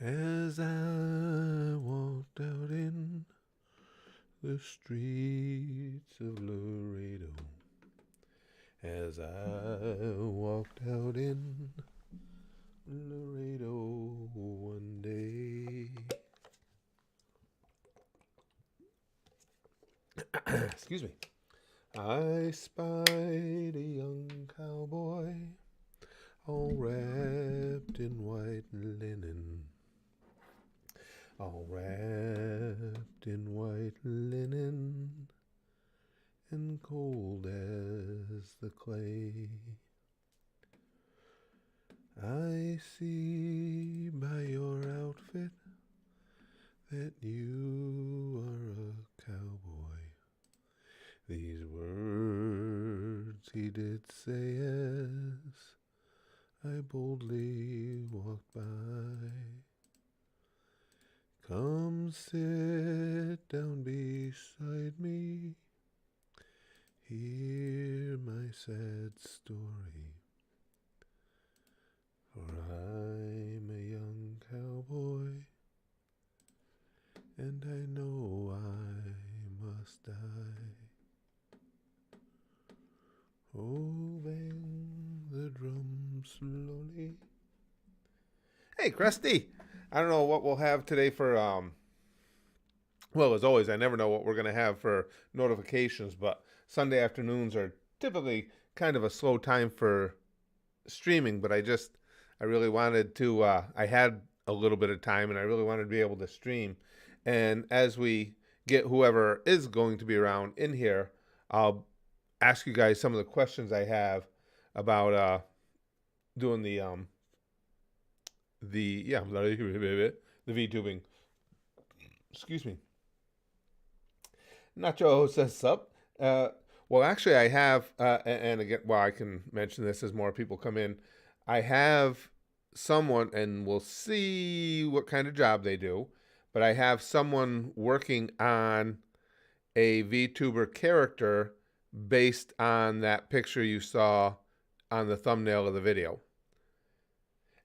As I walked out in the streets of Laredo, as I walked out in Laredo one day, excuse me, I spied a young cowboy all wrapped in white linen. All wrapped in white linen and cold as the clay. I see by your outfit that you are a cowboy. These words he did say as I boldly walked by. Come sit down beside me, hear my sad story, for I'm a young cowboy, and I know I must die. Oh, bang the drum slowly. Hey, Krusty! I don't know what we'll have today for, well, as always, I never know what we're going to have for notifications, but Sunday afternoons are typically kind of a slow time for streaming, but I really wanted to, I had a little bit of time and I really wanted to be able to stream. And as we get whoever is going to be around in here, I'll ask you guys some of the questions I have about doing the VTubing. Excuse me. Nacho says sup. Well, actually, I have, and again, well, I can mention this as more people come in. I have someone, and we'll see what kind of job they do, but I have someone working on a VTuber character based on that picture you saw on the thumbnail of the video.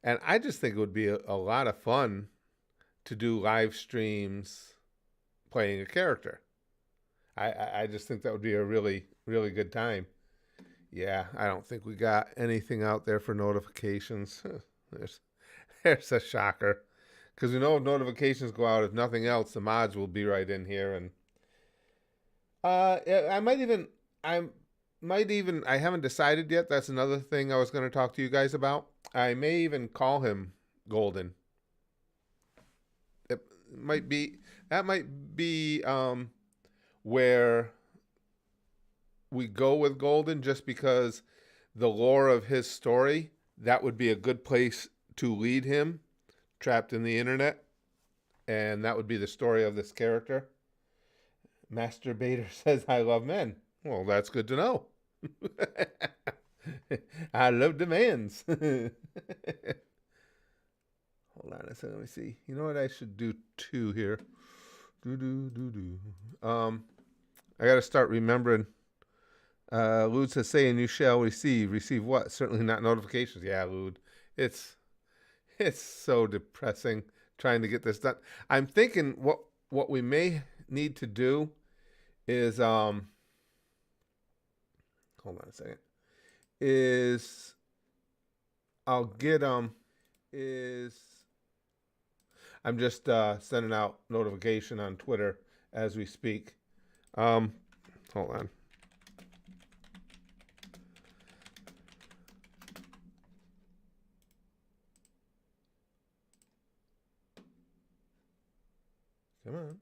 And I just think it would be a lot of fun to do live streams playing a character. I just think that would be a really, really good time. Yeah, I don't think we got anything out there for notifications. There's a shocker. Because we know if notifications go out, if nothing else, the mods will be right in here. And I haven't decided yet. That's another thing I was going to talk to you guys about. I may even call him Golden. That might be where we go with Golden, just because the lore of his story, that would be a good place to lead him, trapped in the internet, and that would be the story of this character. Masturbator says, I love men. Well, that's good to know. I love demands. Hold on a second. Let me see. You know what I should do too here? I got to start remembering. Lude says, saying you shall receive. Receive what? Certainly not notifications. Yeah, Lude. It's so depressing trying to get this done. I'm thinking what we may need to do is hold on a second. Is I'll get is I'm just sending out notification on Twitter as we speak. Hold on. Come on.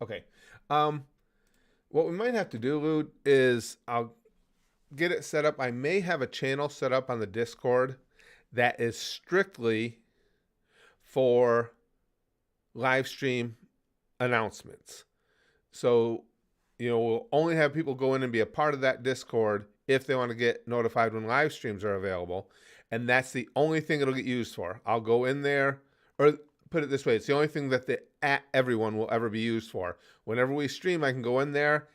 Okay. What we might have to do, Lude, is I'll get it set up. I may have a channel set up on the Discord that is strictly for live stream announcements. So, we'll only have people go in and be a part of that Discord if they want to get notified when live streams are available. And that's the only thing it'll get used for. I'll go in there, or put it this way, it's the only thing that the @everyone will ever be used for. Whenever we stream, I can go in there,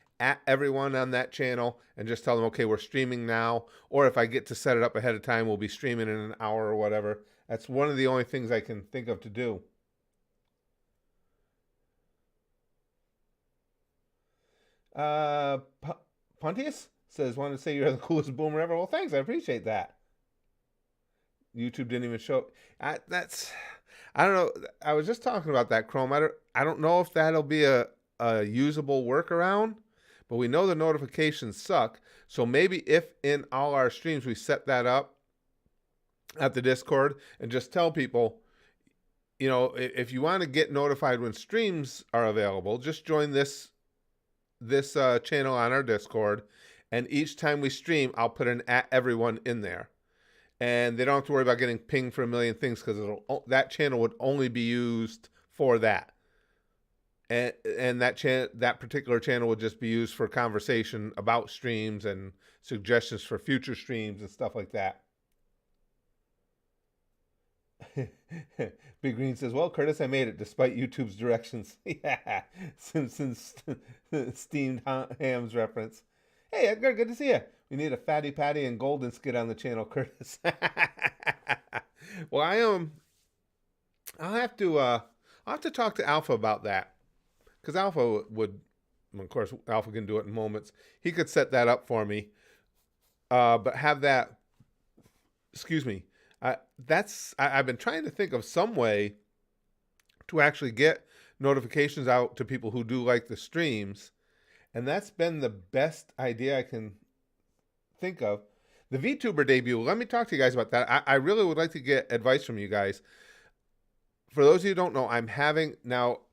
@everyone on that channel, and just tell them, okay, we're streaming now. Or if I get to set it up ahead of time, we'll be streaming in an hour or whatever. That's one of the only things I can think of to do. P- Pontius says, "Want to say you're the coolest boomer ever." Well, thanks. I appreciate that. YouTube didn't even show. I don't know. I was just talking about that Chrome. I don't know if that'll be a usable workaround, but we know the notifications suck. So maybe if in all our streams we set that up at the Discord and just tell people, if you want to get notified when streams are available, just join this channel on our Discord, and each time we stream, I'll put an at everyone in there, and they don't have to worry about getting pinged for a million things because that channel would only be used for that, and that particular channel would just be used for conversation about streams and suggestions for future streams and stuff like that. Big Green says, "Well, Curtis, I made it despite YouTube's directions." Yeah, Simpsons steamed hams reference. Hey, Edgar, good to see you. We need a Fatty Patty and Golden skit on the channel, Curtis. Well, I'll have to talk to Alpha about that, because Alpha would, of course, Alpha can do it in moments. He could set that up for me, but have that. Excuse me. I've been trying to think of some way to actually get notifications out to people who do like the streams, and that's been the best idea I can think of. The VTuber debut, let me talk to you guys about that. I really would like to get advice from you guys. For those of you who don't know,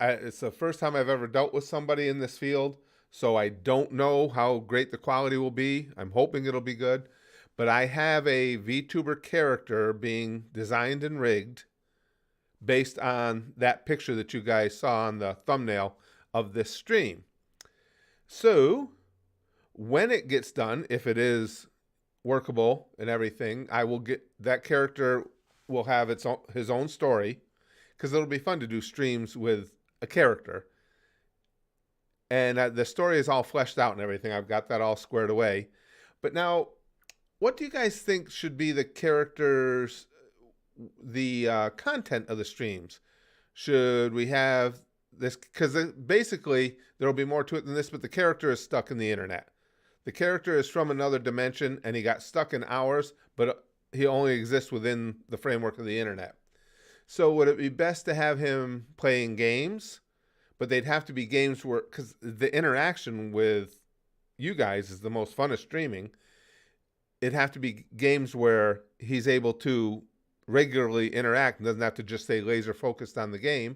it's the first time I've ever dealt with somebody in this field, so I don't know how great the quality will be. I'm hoping it'll be good. But I have a VTuber character being designed and rigged based on that picture that you guys saw on the thumbnail of this stream. So when it gets done, if it is workable and everything, that character will have his own story, because it'll be fun to do streams with a character. And the story is all fleshed out and everything. I've got that all squared away. But now, what do you guys think should be the characters, the content of the streams? Should we have this? Because basically, there will be more to it than this, but the character is stuck in the internet. The character is from another dimension, and he got stuck in ours, but he only exists within the framework of the internet. So would it be best to have him playing games? But they'd have to be games where, because the interaction with you guys is the most fun of streaming. It'd have to be games where he's able to regularly interact and doesn't have to just stay laser focused on the game.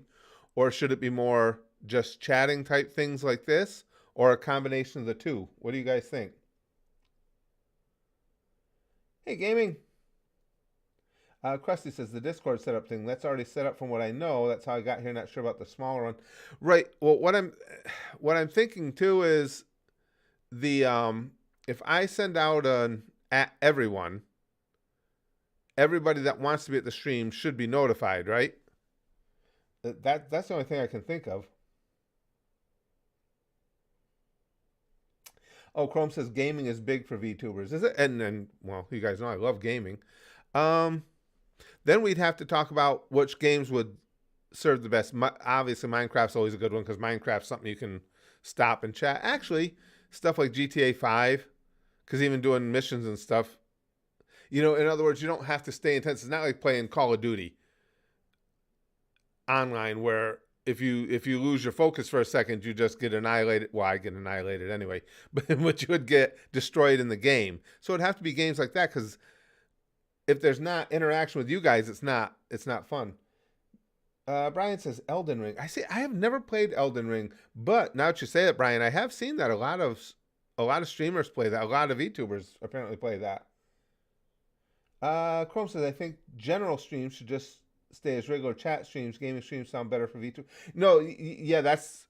Or should it be more just chatting type things like this, or a combination of the two? What do you guys think? Hey, gaming. Krusty says the Discord setup thing, that's already set up from what I know. That's how I got here. Not sure about the smaller one. Right. Well, what I'm thinking too is if I send out an at everybody that wants to be at the stream should be notified, right? That's the only thing I can think of. Oh, Chrome says gaming is big for VTubers. Is it? And well, you guys know I love gaming. Then we'd have to talk about which games would serve the best. Obviously, Minecraft's always a good one, because Minecraft's something you can stop and chat. Actually, stuff like GTA 5, because even doing missions and stuff, in other words, you don't have to stay intense. It's not like playing Call of Duty online, where if you lose your focus for a second, you just get annihilated. Well, I get annihilated anyway, but you would get destroyed in the game. So it'd have to be games like that, because if there's not interaction with you guys, it's not fun. Brian says Elden Ring. I have never played Elden Ring, but now that you say it, Brian, I have seen that a lot of streamers play that. A lot of VTubers apparently play that. Chrome says, I think general streams should just stay as regular chat streams. Gaming streams sound better for VTuber. No, yeah, that's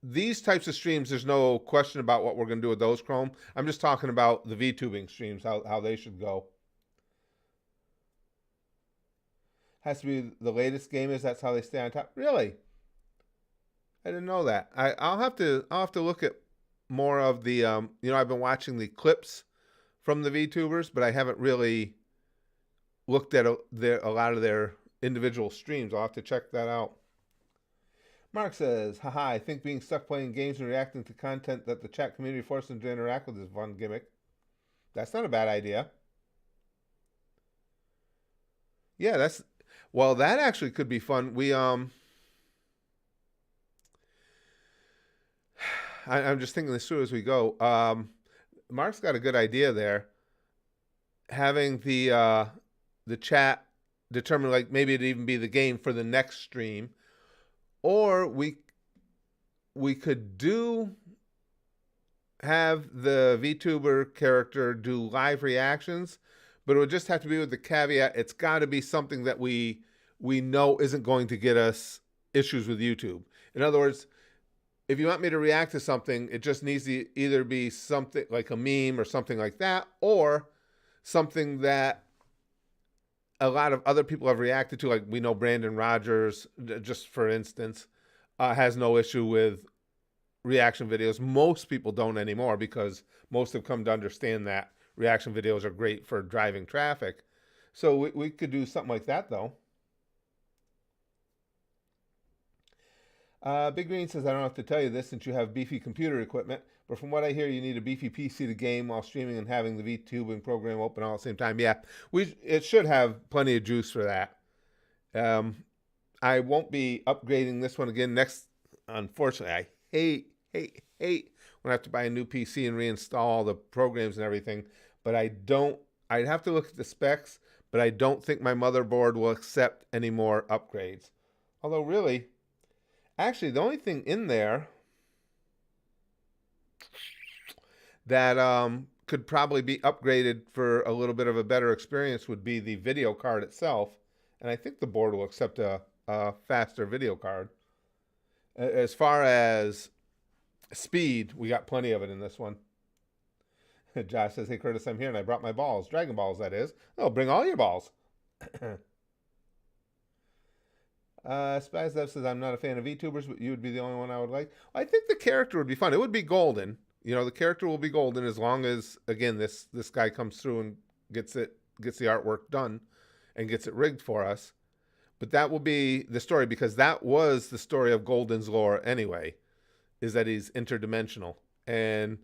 these types of streams. There's no question about what we're going to do with those, Chrome. I'm just talking about the VTubing streams, how they should go. Has to be the latest gamers. That's how they stay on top. Really? I didn't know that. I'll have to look at more of the I've been watching the clips from the VTubers, but I haven't really looked at a lot of their individual streams. I'll have to check that out. Mark says, haha, I think being stuck playing games and reacting to content that the chat community forces them to interact with is a fun gimmick. That's not a bad idea. Yeah, that actually could be fun. I'm just thinking this through as we go. Mark's got a good idea there. Having the chat determine, like, maybe it'd even be the game for the next stream, or we could have the VTuber character do live reactions, but it would just have to be with the caveat, it's got to be something that we know isn't going to get us issues with YouTube. In other words, if you want me to react to something, it just needs to either be something like a meme or something like that, or something that a lot of other people have reacted to. Like, we know Brandon Rogers, just for instance, has no issue with reaction videos. Most people don't anymore, because most have come to understand that reaction videos are great for driving traffic. So we could do something like that, though. Big Green says, I don't have to tell you this since you have beefy computer equipment, but from what I hear, you need a beefy PC to game while streaming and having the VTubing program open all at the same time. Yeah, it should have plenty of juice for that. I won't be upgrading this one again next. Unfortunately, I hate when I have to buy a new PC and reinstall all the programs and everything. But I'd have to look at the specs, but I don't think my motherboard will accept any more upgrades. Although, really, actually, the only thing in there that could probably be upgraded for a little bit of a better experience would be the video card itself. And I think the board will accept a faster video card. As far as speed, we got plenty of it in this one. Josh says, hey, Curtis, I'm here, and I brought my balls. Dragon balls, that is. Oh, bring all your balls. Spaz Dev says, I'm not a fan of VTubers, but you would be the only one I would like. I think the character would be fun. It would be golden. You know, the character will be golden as long as, again, this guy comes through and gets the artwork done and gets it rigged for us. But that will be the story, because that was the story of Golden's lore anyway, is that he's interdimensional. And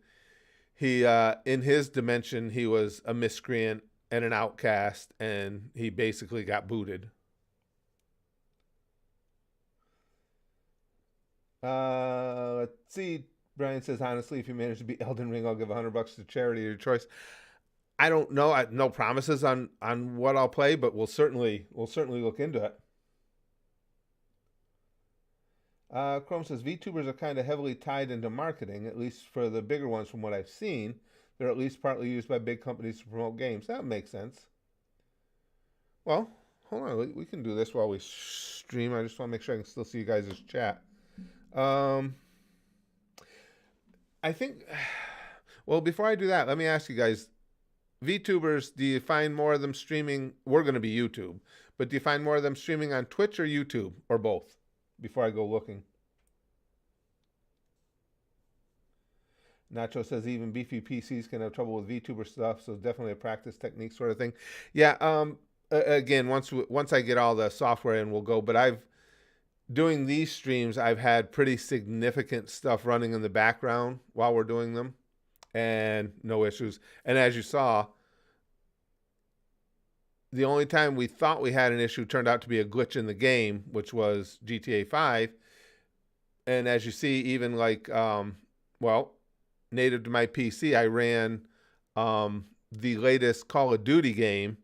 he, in his dimension, he was a miscreant and an outcast, and he basically got booted. Let's see. Brian says, honestly, if you manage to beat Elden Ring, I'll give $100 to charity of your choice. I don't know. No promises on what I'll play, but we'll certainly look into it. Chrome says, VTubers are kind of heavily tied into marketing, at least for the bigger ones from what I've seen. They're at least partly used by big companies to promote games. That makes sense. Well, hold on. We can do this while we stream. I just want to make sure I can still see you guys' chat. I think, well, before I do that, let me ask you guys, VTubers, do you find more of them streaming? We're going to be YouTube, but do you find more of them streaming on Twitch or YouTube, or both, before I go looking? Nacho says even beefy PCs can have trouble with VTuber stuff, so definitely a practice technique sort of thing. Yeah, again, once I get all the software in, we'll go, but doing these streams, I've had pretty significant stuff running in the background while we're doing them, and no issues. And as you saw, the only time we thought we had an issue turned out to be a glitch in the game, which was GTA 5. And as you see, even like, well, native to my PC, I ran the latest Call of Duty game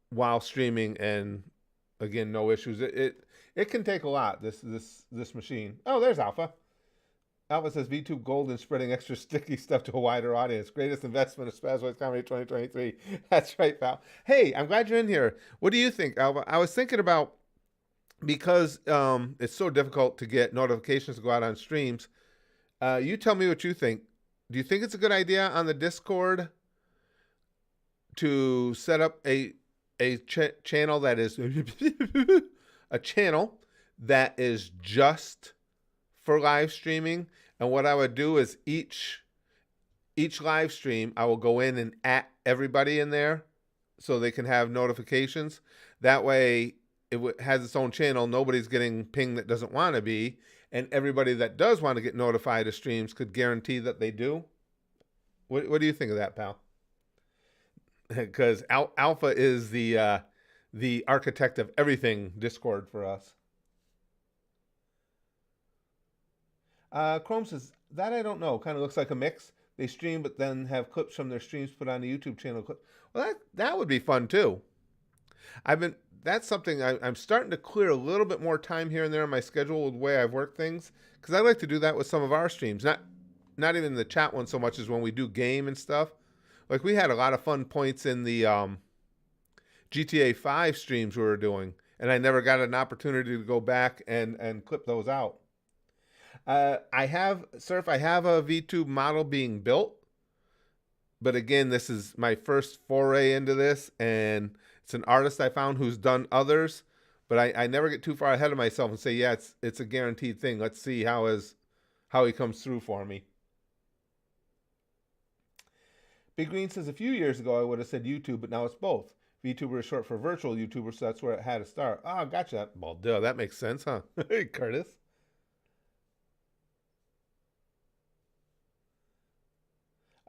while streaming, and again, no issues. It can take a lot, this machine. Oh, there's Alpha. Alpha says, VTube Golden spreading extra sticky stuff to a wider audience. Greatest investment of Spazways Comedy 2023. That's right, pal. Hey, I'm glad you're in here. What do you think, Alpha? I was thinking about, because it's so difficult to get notifications to go out on streams, you tell me what you think. Do you think it's a good idea on the Discord to set up a channel that is a channel that is just for live streaming? And what I would do is each live stream, I will go in and everybody in there so they can have notifications. That way it has its own channel. Nobody's getting pinged that doesn't want to be. And everybody that does want to get notified of streams could guarantee that they do. What do you think of that, pal? Because Alpha is the architect of everything Discord for us. Chrome says, that I don't know. Kind of looks like a mix. They stream, but then have clips from their streams put on the YouTube channel. Well, that would be fun too. That's something I'm starting to clear a little bit more time here and there in my schedule with the way I've worked things, because I like to do that with some of our streams. Not even the chat one so much as when we do game and stuff. Like we had a lot of fun points in the GTA 5 streams we were doing, and I never got an opportunity to go back and clip those out. I have a VTube model being built, but again, this is my first foray into this, and it's an artist I found who's done others, but I never get too far ahead of myself and say, yeah, it's a guaranteed thing. Let's see how he comes through for me. Big Green says, a few years ago I would have said YouTube, but now it's both. VTuber is short for virtual YouTuber, so that's where it had to start. Oh, gotcha. Well, duh, that makes sense, huh? Hey, Curtis.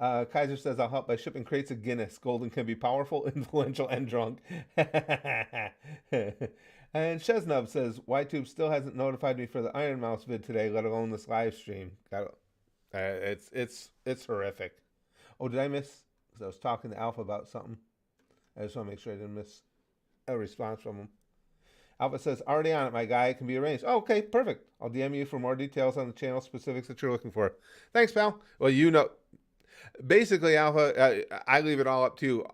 Kaiser says, I'll help by shipping crates of Guinness. Golden can be powerful, influential, and drunk. And Sheznub says, YTube still hasn't notified me for the Iron Mouse vid today, let alone this live stream. It's horrific. Oh, did I miss? Because I was talking to Alpha about something. I just want to make sure I didn't miss a response from him. Alpha says, already on it, my guy. It can be arranged. Oh, okay, perfect. I'll DM you for more details on the channel specifics that you're looking for. Thanks, pal. Well, you know, basically, Alpha, I leave it all up to you.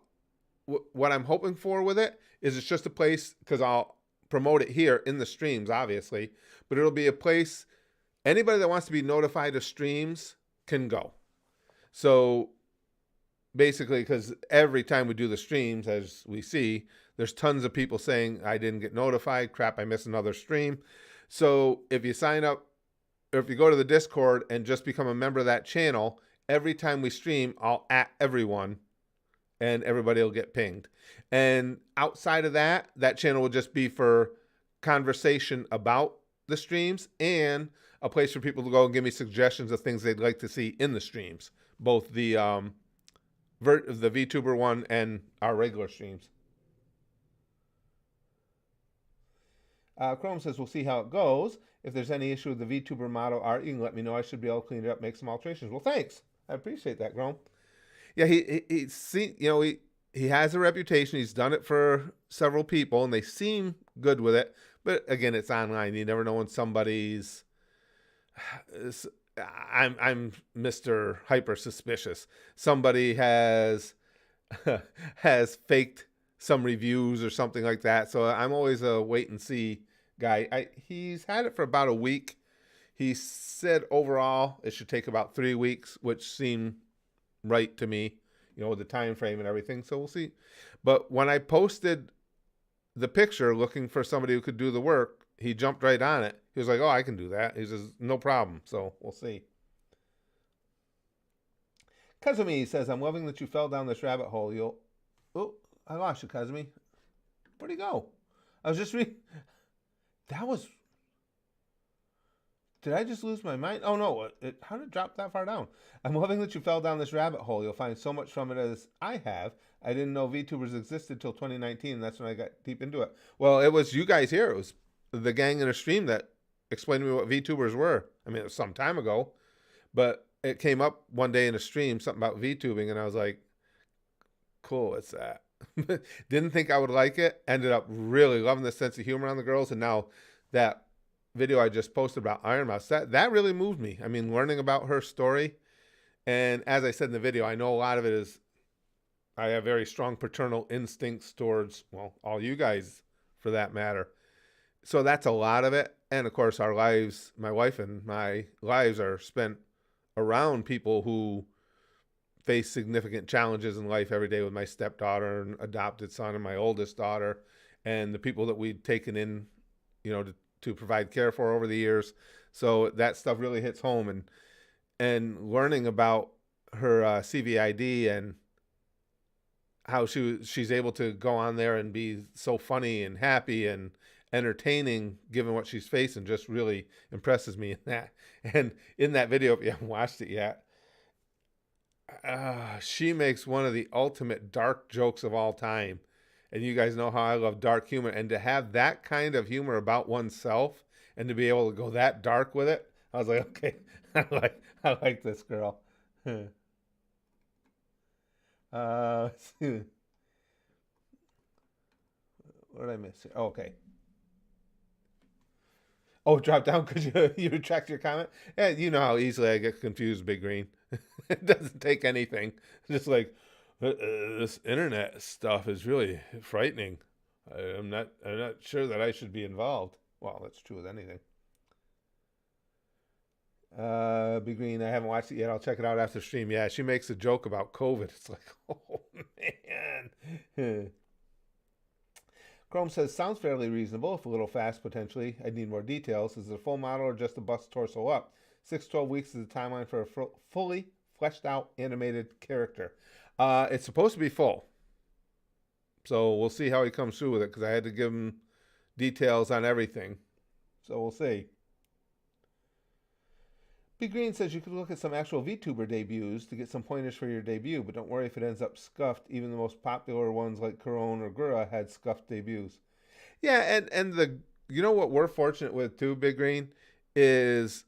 What I'm hoping for with it is it's just a place, because I'll promote it here in the streams, obviously, but it'll be a place anybody that wants to be notified of streams can go. So basically, because every time we do the streams, as we see, there's tons of people saying, I didn't get notified. Crap, I missed another stream. So if you sign up, or if you go to the Discord and just become a member of that channel, every time we stream, I'll at everyone and everybody will get pinged. And outside of that, that channel will just be for conversation about the streams and a place for people to go and give me suggestions of things they'd like to see in the streams, both the VTuber one and our regular streams. Chrome says, we'll see how it goes. If there's any issue with the VTuber model art, you can let me know. I should be able to clean it up, make some alterations. Well, thanks. I appreciate that, Chrome. Yeah, he has a reputation. He's done it for several people, and they seem good with it. But again, it's online. You never know when somebody's. I'm Mr. Hyper Suspicious. Somebody has faked some reviews or something like that. So I'm always a wait and see guy. He's had it for about a week. He said overall it should take about 3 weeks, which seemed right to me, with the time frame and everything. So we'll see. But when I posted the picture looking for somebody who could do the work, he jumped right on it. He was like, oh, I can do that. He says, no problem. So we'll see. Kazumi says, I'm loving that you fell down this rabbit hole. Oh, I lost you, Kazumi. Where'd he go? I was just Did I just lose my mind? Oh, no. How did it drop that far down? I'm loving that you fell down this rabbit hole. You'll find so much from it as I have. I didn't know VTubers existed till 2019, and that's when I got deep into it. Well, it was you guys here. It was the gang in a stream that explained to me what VTubers were. I mean, it was some time ago, but it came up one day in a stream, something about VTubing, and I was like, cool, it's that. Didn't think I would like it. Ended up really loving the sense of humor on the girls, and now that video I just posted about Iron Mouse, that really moved me. I mean, learning about her story, and as I said in the video, I know a lot of it is I have very strong paternal instincts towards, well, all you guys for that matter. So that's a lot of it. And of course, our lives, my wife and my lives are spent around people who face significant challenges in life every day, with my stepdaughter and adopted son and my oldest daughter, and the people that we've taken in, to provide care for over the years. So that stuff really hits home, and learning about her CVID how she's able to go on there and be so funny and happy and entertaining given what she's facing just really impresses me in that. And in that video, if you haven't watched it yet, she makes one of the ultimate dark jokes of all time. And you guys know how I love dark humor. And to have that kind of humor about oneself and to be able to go that dark with it, I was like, okay, I like this girl. uh, what did I miss here? Oh, okay. Oh, drop down because you retract your comment. Yeah, you know how easily I get confused, Big Green. It doesn't take anything. Just like this internet stuff is really frightening. I'm not sure that I should be involved. Well, that's true with anything. Big Green, I haven't watched it yet. I'll check it out after stream. Yeah, she makes a joke about COVID. It's like, oh man. Chrome says, sounds fairly reasonable, if a little fast potentially. I'd need more details. Is it a full model or just a bust torso up? 6-12 weeks is the timeline for a fully fleshed out animated character. It's supposed to be full. So we'll see how he comes through with it because I had to give him details on everything. So we'll see. Big Green says you could look at some actual VTuber debuts to get some pointers for your debut, but don't worry if it ends up scuffed. Even the most popular ones like Corone or Gura had scuffed debuts. Yeah, and the you know what we're fortunate with too, Big Green, is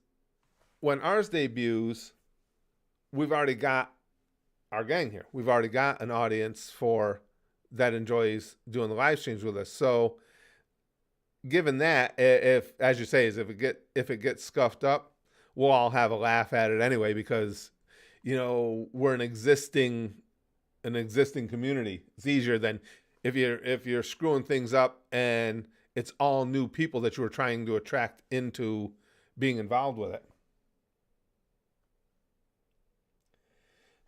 when ours debuts, we've already got our gang here. We've already got an audience for that enjoys doing the live streams with us. So given that, if as you say, is if it gets scuffed up, we'll all have a laugh at it anyway because, we're an existing community. It's easier than if you're screwing things up and it's all new people that you were trying to attract into being involved with it.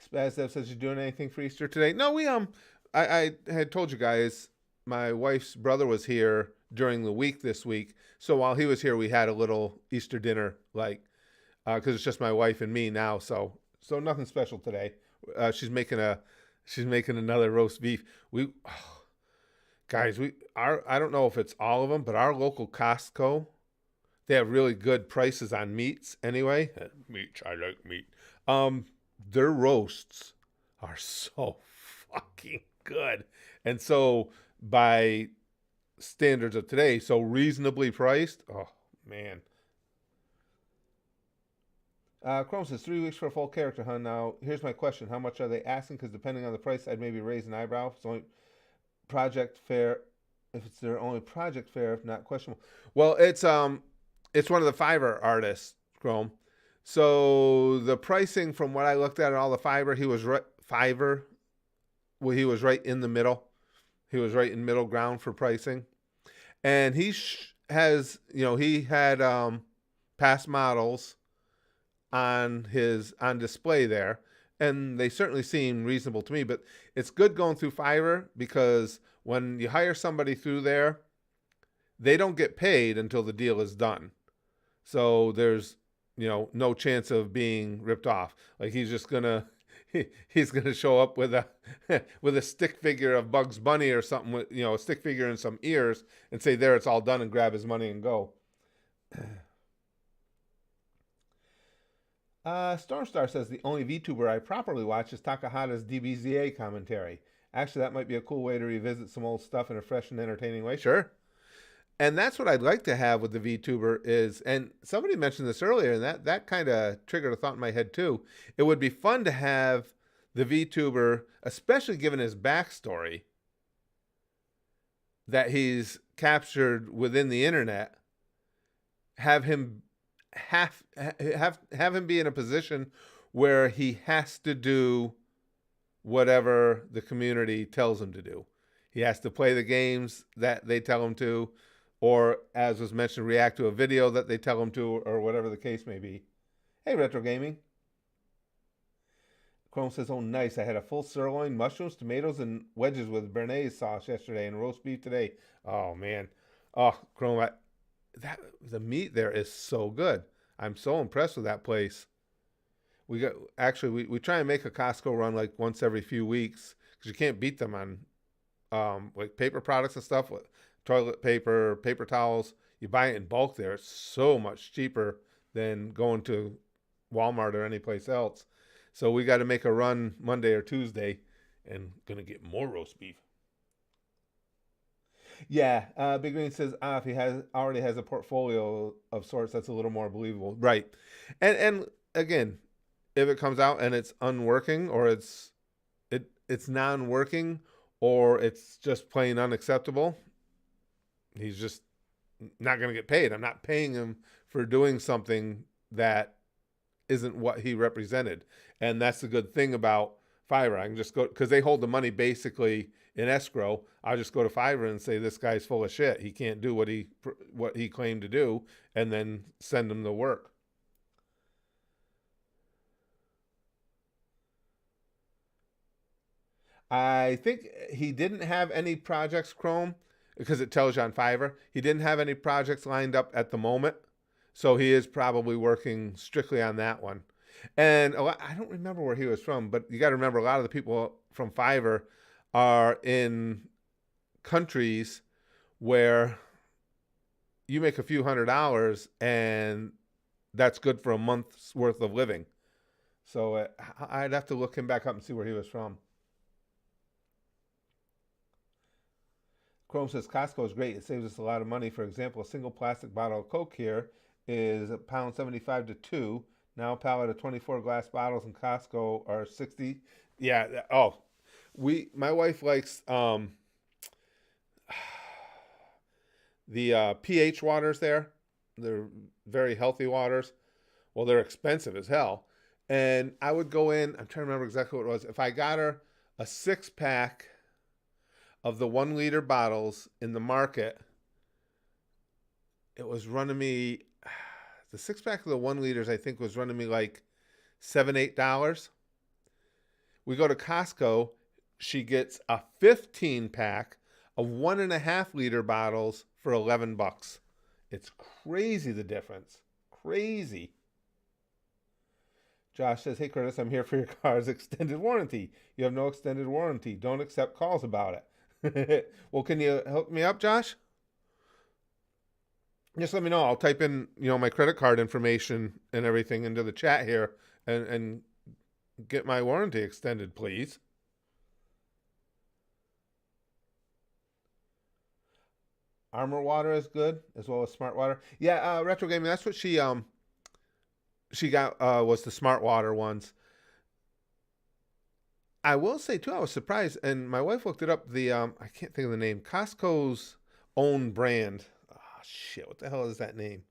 Spaz Dev says, you doing anything for Easter today? No, I had told you guys my wife's brother was here during the week this week. So while he was here, we had a little Easter dinner, because it's just my wife and me now. So nothing special today. She's making another roast beef. Guys, I don't know if it's all of them, but our local Costco, they have really good prices on meats anyway. Meats, I like meat. Their roasts are so fucking good. And so by standards of today, so reasonably priced. Oh, man. Chrome says 3 weeks for a full character, huh? Now, here's my question. How much are they asking? Because depending on the price, I'd maybe raise an eyebrow. If it's only project fair, if it's their only project fair, if not questionable. Well, it's one of the Fiverr artists, Chrome. So the pricing from what I looked at all the Fiverr, he was right in the middle. He was right in middle ground for pricing. And he he had past models on display there, and they certainly seem reasonable to me. But it's good going through Fiverr because when you hire somebody through there, they don't get paid until the deal is done. So there's no chance of being ripped off. Like he's gonna show up with a stick figure of Bugs Bunny or something with a stick figure and some ears and say there it's all done and grab his money and go. Stormstar says the only VTuber I properly watch is Takahata's DBZA commentary. Actually, that might be a cool way to revisit some old stuff in a fresh and entertaining way. Sure. And that's what I'd like to have with the VTuber is, and somebody mentioned this earlier, and that kind of triggered a thought in my head too. It would be fun to have the VTuber, especially given his backstory that he's captured within the internet, have him be in a position where he has to do whatever the community tells him to do. He has to play the games that they tell him to, or as was mentioned, react to a video that they tell him to, or whatever the case may be. Hey, Retro Gaming. Chrome says, oh, nice. I had a full sirloin, mushrooms, tomatoes, and wedges with béarnaise sauce yesterday and roast beef today. Oh, man. Oh, Chrome, the meat there is so good. I'm so impressed with that place. We try and make a Costco run like once every few weeks because you can't beat them on like paper products and stuff, with toilet paper, paper towels. You buy it in bulk there. It's so much cheaper than going to Walmart or any place else. So we got to make a run Monday or Tuesday and gonna get more roast beef. Yeah, Big Green says if he has already has a portfolio of sorts, that's a little more believable, right? And again, if it comes out and it's unworking or it's non-working or it's just plain unacceptable, he's just not going to get paid. I'm not paying him for doing something that isn't what he represented. And that's the good thing about Fiverr. I can just go, because they hold the money basically in escrow. I'll just go to Fiverr and say, this guy's full of shit. He can't do what he claimed to do, and then send him the work. I think he didn't have any projects, Chrome, because it tells you on Fiverr. He didn't have any projects lined up at the moment. So he is probably working strictly on that one. And I don't remember where he was from, but you got to remember a lot of the people from Fiverr are in countries where you make a few $100s and that's good for a month's worth of living. So I'd have to look him back up and see where he was from. Chrome says Costco is great. It saves us a lot of money. For example, a single plastic bottle of Coke here is £1.75 to two. Now a pallet of 24 glass bottles in Costco are 60. Yeah. Oh, my wife likes the pH waters there. They're very healthy waters. Well, they're expensive as hell. And I would go in, I'm trying to remember exactly what it was. If I got her a 6-pack of the 1 liter bottles in the market, it was running me, the 6-pack of the 1 liters, I think, was running me like $7, $8. We go to Costco, she gets a 15-pack of 1.5 liter bottles for $11. It's crazy, the difference. Crazy. Josh says, hey, Curtis, I'm here for your car's extended warranty. You have no extended warranty. Don't accept calls about it. Well, can you hook me up, Josh? Just let me know. I'll type in, my credit card information and everything into the chat here and get my warranty extended, please. Armor water is good, as well as smart water. Yeah, Retro Gaming, that's what she got, was the smart water ones. I will say, too, I was surprised, and my wife looked it up, I can't think of the name, Costco's own brand. Oh, shit, what the hell is that name?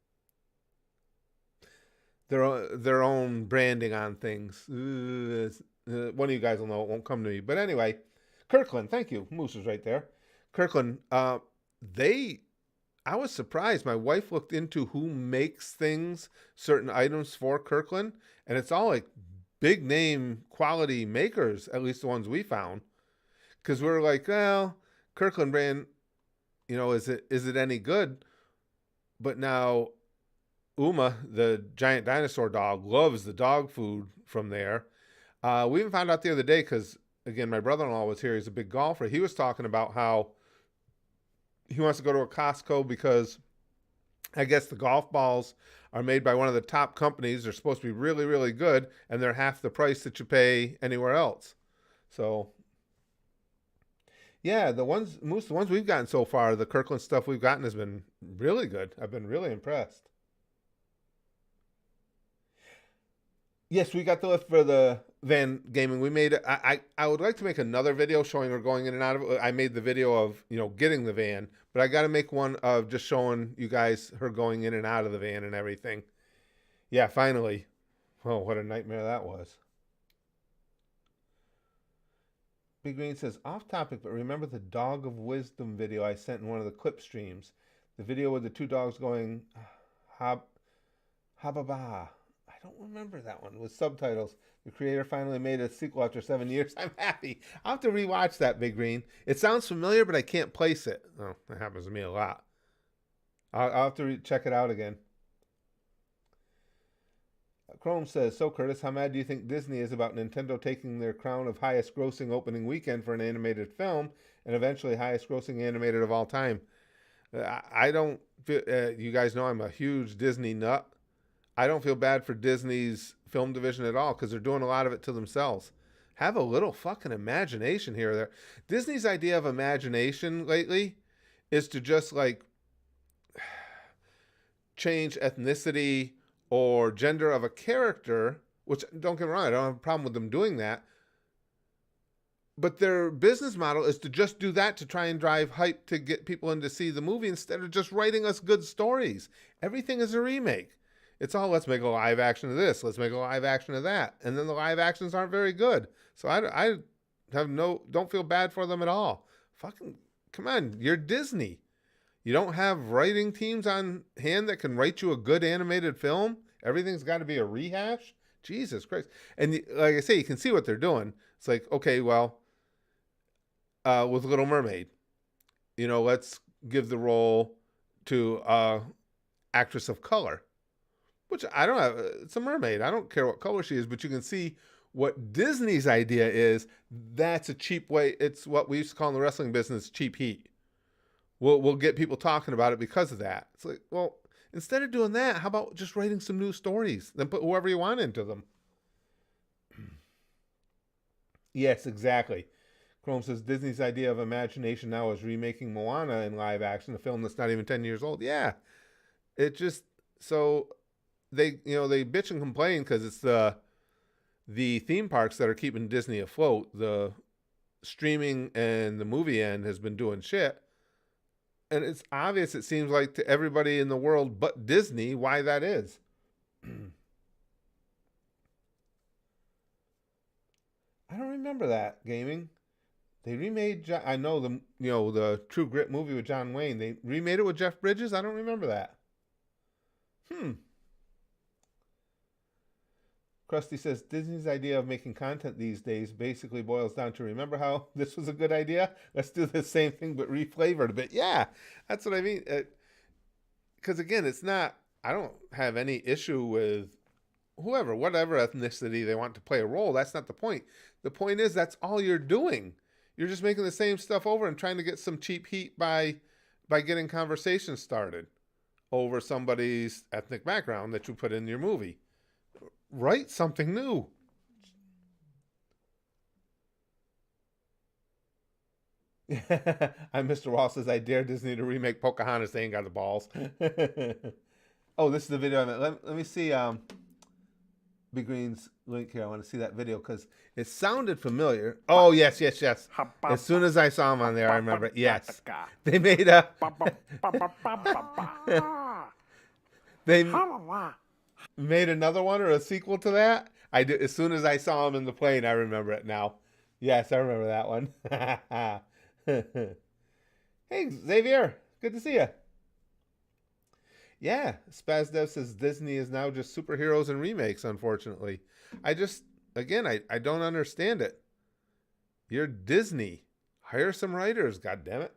Their own branding on things. One of you guys will know, it won't come to me. But anyway, Kirkland, thank you. Moose is right there. Kirkland, I was surprised. My wife looked into who makes things, certain items for Kirkland, and it's all like big name quality makers, at least the ones we found. Because we were like, well, Kirkland brand, is it any good? But now Uma, the giant dinosaur dog, loves the dog food from there. We even found out the other day, because, again, my brother-in-law was here. He's a big golfer. He was talking about how he wants to go to a Costco because I guess the golf balls are made by one of the top companies. They're supposed to be really, really good, and they're half the price that you pay anywhere else. So, yeah, the ones we've gotten so far, the Kirkland stuff we've gotten has been really good. I've been really impressed. Yes, we got the lift for the van gaming. We made it. I would like to make another video showing her going in and out of it. I made the video of, getting the van, but I got to make one of just showing you guys her going in and out of the van and everything. Yeah, finally. Oh, what a nightmare that was. Big Green says, off topic, but remember the Dog of Wisdom video I sent in one of the clip streams? The video with the two dogs going, hababa. I don't remember that one with subtitles. The creator finally made a sequel after 7 years. I'm happy. I'll have to rewatch that, Big Green. It sounds familiar, but I can't place it. Oh, that happens to me a lot. I'll have to check it out again. Chrome says, so Curtis, how mad do you think Disney is about Nintendo taking their crown of highest grossing opening weekend for an animated film and eventually highest grossing animated of all time? I don't feel, you guys know I'm a huge Disney nut. I don't feel bad for Disney's film division at all because they're doing a lot of it to themselves. Have a little fucking imagination here or there. Disney's idea of imagination lately is to just like change ethnicity or gender of a character, which don't get me wrong, I don't have a problem with them doing that. But their business model is to just do that to try and drive hype to get people in to see the movie instead of just writing us good stories. Everything is a remake. It's all, let's make a live action of this, let's make a live action of that. And then the live actions aren't very good. So I don't feel bad for them at all. Fucking, come on, you're Disney. You don't have writing teams on hand that can write you a good animated film? Everything's got to be a rehash? Jesus Christ. And like I say, you can see what they're doing. It's like, okay, well, with Little Mermaid, let's give the role to actress of color, which I don't have. It's a mermaid. I don't care what color she is, but you can see what Disney's idea is. That's a cheap way. It's what we used to call in the wrestling business cheap heat. We'll get people talking about it because of that. It's like, well, instead of doing that, how about just writing some new stories? Then put whoever you want into them. Yes, exactly. Chrome says Disney's idea of imagination now is remaking Moana in live action, a film that's not even 10 years old. Yeah. It just, so they bitch and complain because it's the theme parks that are keeping Disney afloat. The streaming and the movie end has been doing shit. And it's obvious, it seems like, to everybody in the world but Disney, why that is. I don't remember that, gaming. They remade, I know the True Grit movie with John Wayne. They remade it with Jeff Bridges. I don't remember that. Krusty says Disney's idea of making content these days basically boils down to, remember how this was a good idea? Let's do the same thing but reflavored a bit. Yeah, that's what I mean. Because again, it's not, I don't have any issue with whatever ethnicity they want to play a role. That's not the point. The point is that's all you're doing. You're just making the same stuff over and trying to get some cheap heat by getting conversations started over somebody's ethnic background that you put in your movie. Write something new. I'm Mr. Wall says, I dare Disney to remake Pocahontas. They ain't got the balls. Oh, this is the video. Let me see Big Green's link here. I want to see that video because it sounded familiar. Oh, yes. As soon as I saw him on there, I remember it. Yes. They made a... they made another one or a sequel to that. I did. As soon as I saw him in the plane, I remember it now. Yes, I remember that one. Hey, Xavier. Good to see you. Yeah, SpazDev says Disney is now just superheroes and remakes, unfortunately. I don't understand it. You're Disney. Hire some writers, goddammit.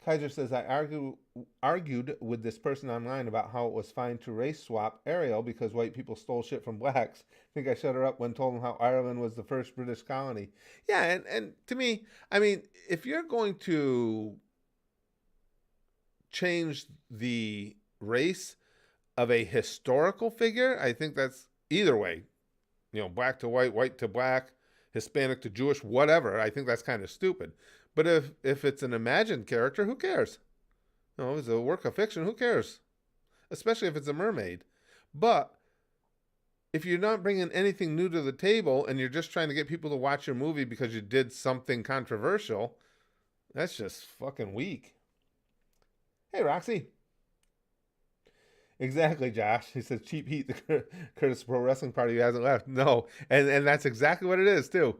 Kaiser says, I argued with this person online about how it was fine to race swap Ariel because white people stole shit from blacks. I think I shut her up when told them how Ireland was the first British colony. Yeah, and to me, I mean, if you're going to change the race of a historical figure, I think that's either way. Black to white, white to black, Hispanic to Jewish, whatever. I think that's kind of stupid. But if it's an imagined character, who cares? If it's a work of fiction, who cares? Especially if it's a mermaid. But if you're not bringing anything new to the table and you're just trying to get people to watch your movie because you did something controversial, that's just fucking weak. Hey, Roxy. Exactly, Josh. He says cheap heat, the Curtis Pro Wrestling Party who hasn't left. No, and that's exactly what it is, too.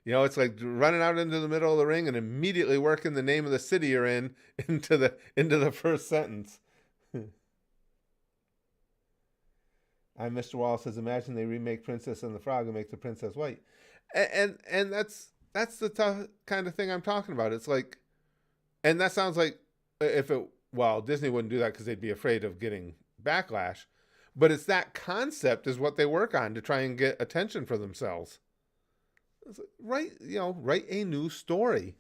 It's like running out into the middle of the ring and immediately working the name of the city you're in into the first sentence. I'm Mr. Wall says, imagine they remake Princess and the Frog and make the princess white. And that's the tough kind of thing I'm talking about. It's like, and that sounds like if it well, Disney wouldn't do that because they'd be afraid of getting backlash. But it's that concept is what they work on to try and get attention for themselves. Write, write a new story.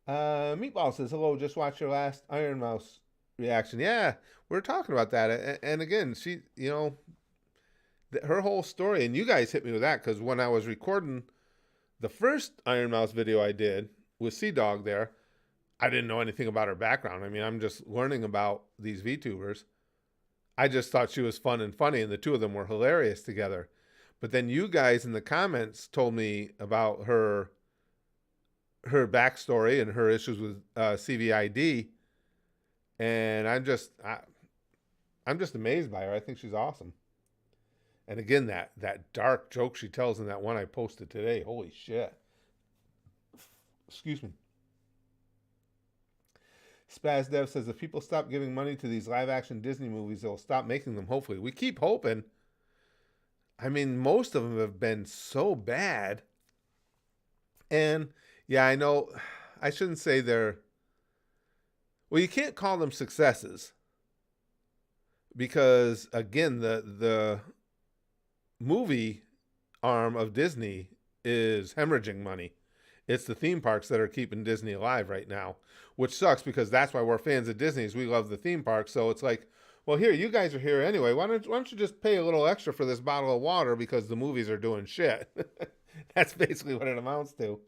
Meatball says, hello, just watched your last Iron Mouse reaction. Yeah, we're talking about that. And again, she, her whole story, and you guys hit me with that because when I was recording the first Iron Mouse video I did with Sea Dog there, I didn't know anything about her background. I mean, I'm just learning about these VTubers. I just thought she was fun and funny, and the two of them were hilarious together. But then you guys in the comments told me about her backstory and her issues with CVID, and I'm just amazed by her. I think she's awesome. And again, that dark joke she tells in that one I posted today. Holy shit. Excuse me. Spaz Dev says, if people stop giving money to these live action Disney movies, they'll stop making them, hopefully. We keep hoping. I mean, most of them have been so bad. And yeah, I know I shouldn't say they're, well, you can't call them successes because again, the movie arm of Disney is hemorrhaging money. It's the theme parks that are keeping Disney alive right now, which sucks because that's why we're fans of Disney's. We love the theme parks. So it's like, well, here, you guys are here anyway. Why don't you just pay a little extra for this bottle of water because the movies are doing shit? That's basically what it amounts to.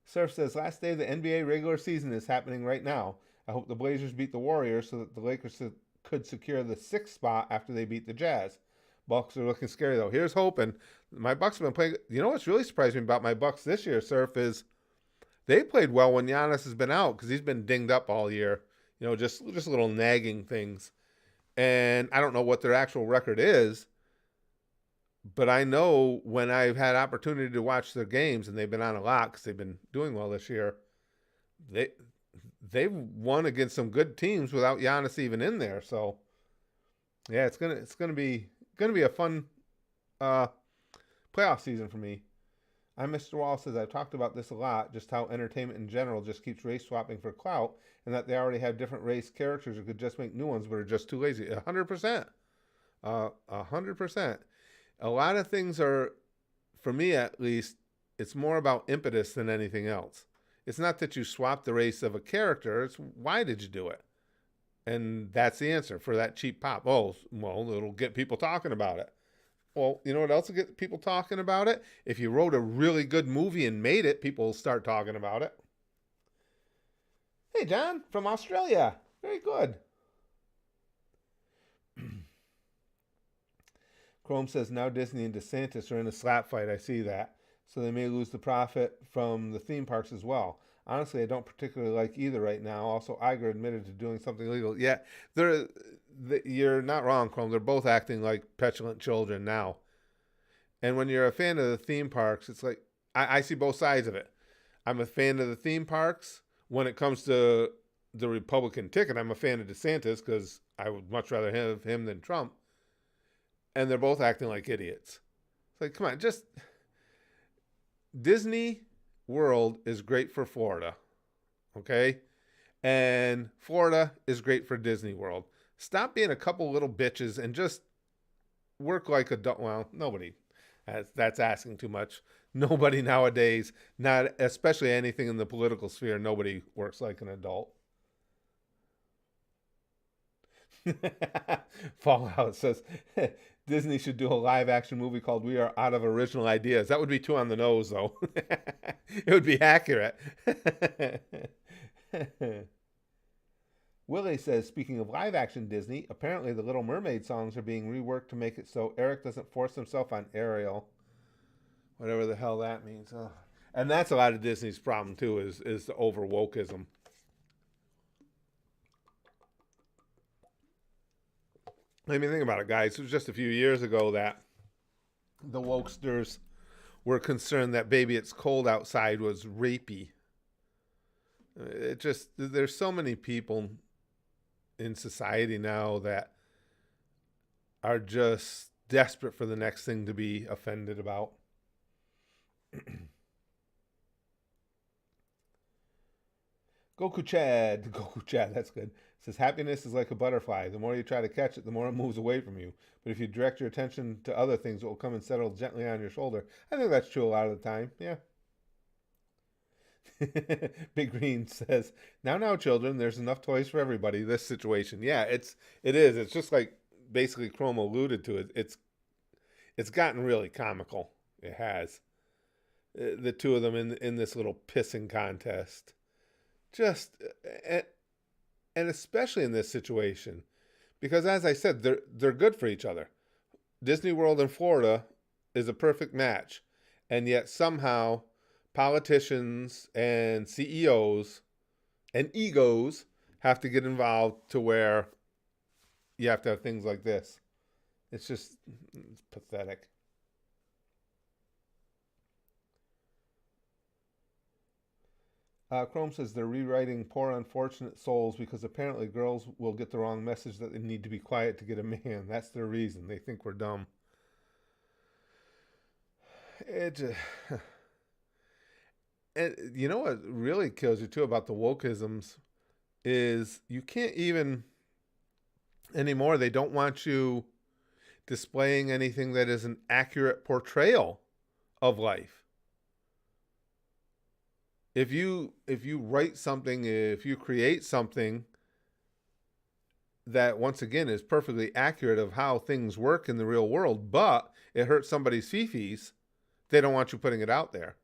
Surf says, last day of the NBA regular season is happening right now. I hope the Blazers beat the Warriors so that the Lakers could secure the 6th spot after they beat the Jazz. Bucks are looking scary, though. Here's hoping. My Bucks have been playing. You know what's really surprised me about my Bucks this year, Surf, is they played well when Giannis has been out because he's been dinged up all year. Just little nagging things. And I don't know what their actual record is, but I know when I've had opportunity to watch their games, and they've been on a lot because they've been doing well this year, they've won against some good teams without Giannis even in there. So yeah, it's gonna be a fun playoff season for me. I'm Mr. Wall says, I've talked about this a lot, just how entertainment in general just keeps race swapping for clout, and that they already have different race characters or could just make new ones but are just too lazy. 100%. 100%. A lot of things are, for me at least, it's more about impetus than anything else. It's not that you swap the race of a character, it's why did you do it? And that's the answer for that cheap pop. Oh, well, it'll get people talking about it. Well, you know what else will get people talking about it? If you wrote a really good movie and made it, people will start talking about it. Hey, John, from Australia. Very good. Chrome says, now Disney and DeSantis are in a slap fight. I see that. So they may lose the profit from the theme parks as well. Honestly, I don't particularly like either right now. Also, Iger admitted to doing something illegal. Yeah, you're not wrong, Chrome. They're both acting like petulant children now. And when you're a fan of the theme parks, it's like, I see both sides of it. I'm a fan of the theme parks. When it comes to the Republican ticket, I'm a fan of DeSantis because I would much rather have him than Trump. And they're both acting like idiots. It's like, come on, just... Disney World is great for Florida, okay? And Florida is great for Disney World. Stop being a couple little bitches and just work like adult. Well, nobody. That's asking too much. Nobody nowadays, not especially anything in the political sphere, nobody works like an adult. Fallout says Disney should do a live action movie called We Are Out of Original Ideas. That would be too on the nose, though. It would be accurate. Willie says, speaking of live action Disney, apparently the Little Mermaid songs are being reworked to make it so Eric doesn't force himself on Ariel. Whatever the hell that means. And that's a lot of Disney's problem, too, is the over wokeism. I mean, think about it, guys. It was just a few years ago that the wokesters were concerned that Baby It's Cold Outside was rapey. There's so many people in society now that are just desperate for the next thing to be offended about. Goku Chad, that's good. Says happiness is like a butterfly. The more you try to catch it, the more it moves away from you. But if you direct your attention to other things, it will come and settle gently on your shoulder. I think that's true a lot of the time. Yeah. Big Green says, now, children, there's enough toys for everybody. This situation, yeah, it is. It's just like basically Chrome alluded to it. It's gotten really comical. It has the two of them in this little pissing contest. Just and especially in this situation, because as I said, they're good for each other. Disney World in Florida is a perfect match, and yet somehow politicians and CEOs and egos have to get involved to where you have to have things like this. It's pathetic. Chrome says they're rewriting Poor Unfortunate Souls because apparently girls will get the wrong message that they need to be quiet to get a man. That's their reason. They think we're dumb. It just, and you know what really kills you too about the wokeisms is you can't even anymore. They don't want you displaying anything that is an accurate portrayal of life. If you write something, if you create something that once again is perfectly accurate of how things work in the real world, but it hurts somebody's fifis, they don't want you putting it out there.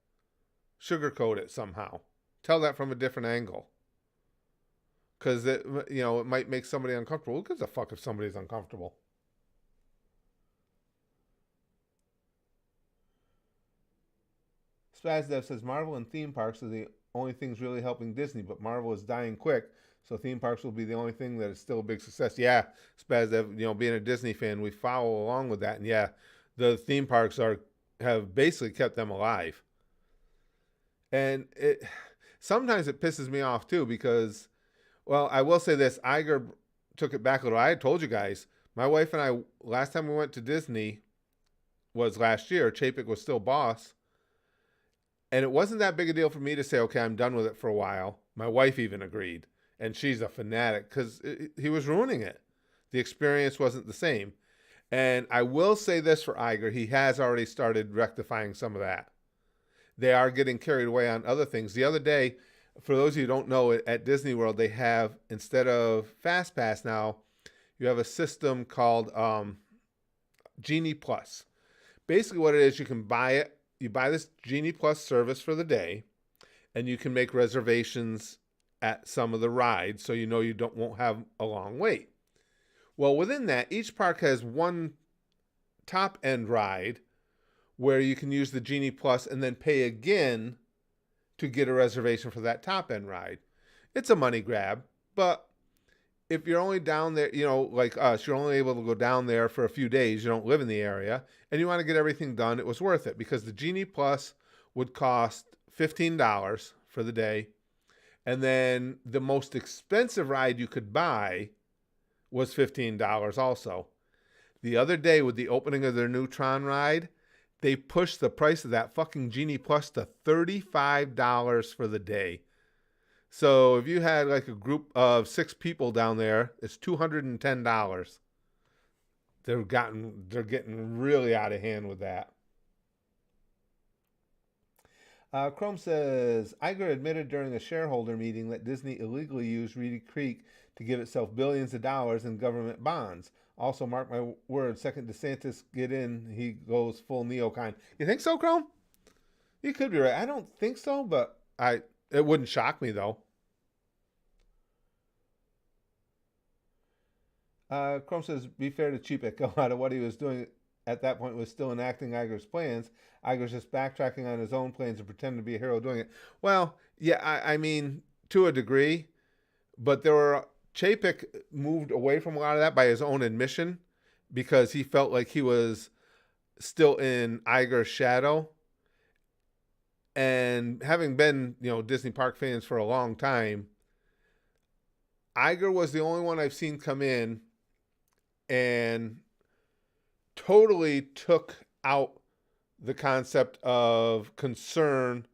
Sugarcoat it somehow. Tell that from a different angle. Because it might make somebody uncomfortable. Who gives a fuck if somebody's uncomfortable? Spazdev says Marvel and theme parks are the only things really helping Disney, but Marvel is dying quick, so theme parks will be the only thing that is still a big success. Yeah, Spazdev, being a Disney fan, we follow along with that, and yeah, the theme parks have basically kept them alive. And sometimes it pisses me off too because, well, I will say this: Iger took it back a little. I had told you guys, my wife and I, last time we went to Disney was last year. Chapek was still boss. And it wasn't that big a deal for me to say, okay, I'm done with it for a while. My wife even agreed. And she's a fanatic because he was ruining it. The experience wasn't the same. And I will say this for Iger, he has already started rectifying some of that. They are getting carried away on other things. The other day, for those of you who don't know, at Disney World, they have, instead of Fast Pass now, you have a system called Genie Plus. Basically what it is, you can buy it. You buy this Genie Plus service for the day, and you can make reservations at some of the rides so you won't have a long wait. Well, within that, each park has one top end ride where you can use the Genie Plus and then pay again to get a reservation for that top end ride. It's a money grab, but if you're only down there, like us, you're only able to go down there for a few days. You don't live in the area and you want to get everything done. It was worth it because the Genie Plus would cost $15 for the day. And then the most expensive ride you could buy was $15 also. The other day with the opening of their new Tron ride, they pushed the price of that fucking Genie Plus to $35 for the day. So if you had like a group of 6 people down there, it's $210. They're getting really out of hand with that. Chrome says Iger admitted during a shareholder meeting that Disney illegally used Reedy Creek to give itself billions of dollars in government bonds. Also, mark my words, second DeSantis get in, he goes full neocon. You think so, Chrome? You could be right. I don't think so, but it wouldn't shock me though. Chrome says, be fair to Chepik. A lot of what he was doing at that point was still enacting Iger's plans. Iger's just backtracking on his own plans and pretending to be a hero doing it. Well, yeah, I mean, to a degree, but Chapek moved away from a lot of that by his own admission because he felt like he was still in Iger's shadow. And having been, Disney Park fans for a long time, Iger was the only one I've seen come in and totally took out the concept of concern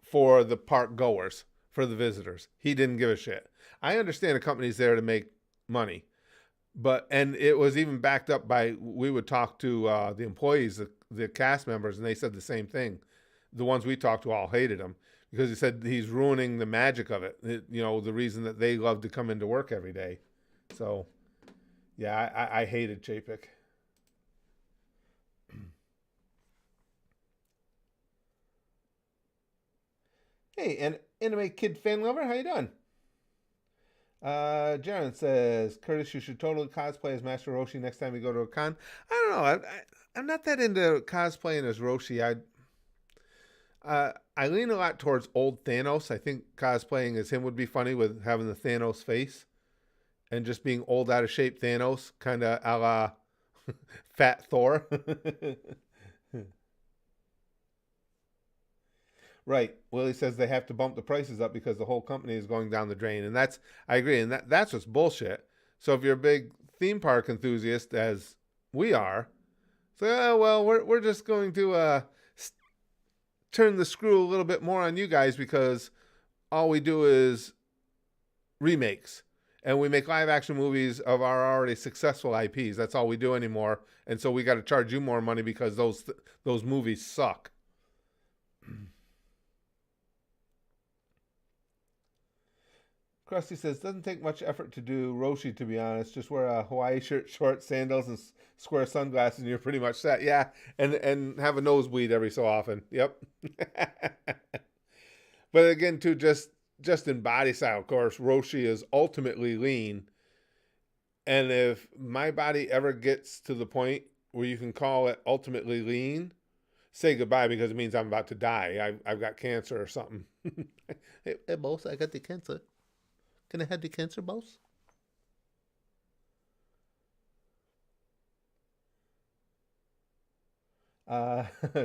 for the park goers, for the visitors. He didn't give a shit. I understand a company's there to make money, but and it was even backed up by, we would talk to the employees, the cast members, and they said the same thing. The ones we talked to all hated him because he said he's ruining the magic of it. The reason that they love to come into work every day. So, yeah, I hated Chapek. Hey, and anime kid fan lover, how you doing? Jaron says, Curtis, you should totally cosplay as Master Roshi next time you go to a con. I don't know. I'm not that into cosplaying as Roshi. I lean a lot towards old Thanos. I think cosplaying as him would be funny with having the Thanos face and just being old out of shape Thanos, kind of a la Fat Thor. Right. Willie says they have to bump the prices up because the whole company is going down the drain, and I agree, and that's what's bullshit. So if you're a big theme park enthusiast, as we are, so well, we're just going to turn the screw a little bit more on you guys because all we do is remakes, and we make live action movies of our already successful IPs. That's all we do anymore, and so we got to charge you more money because those movies suck. Krusty says, doesn't take much effort to do Roshi, to be honest. Just wear a Hawaii shirt, shorts, sandals, and square sunglasses, and you're pretty much set. Yeah, and have a nosebleed every so often. Yep. But again, too, just in body style, of course, Roshi is ultimately lean. And if my body ever gets to the point where you can call it ultimately lean, say goodbye because it means I'm about to die. I've got cancer or something. Hey, boss, I got the cancer. Can I have the cancer, boss?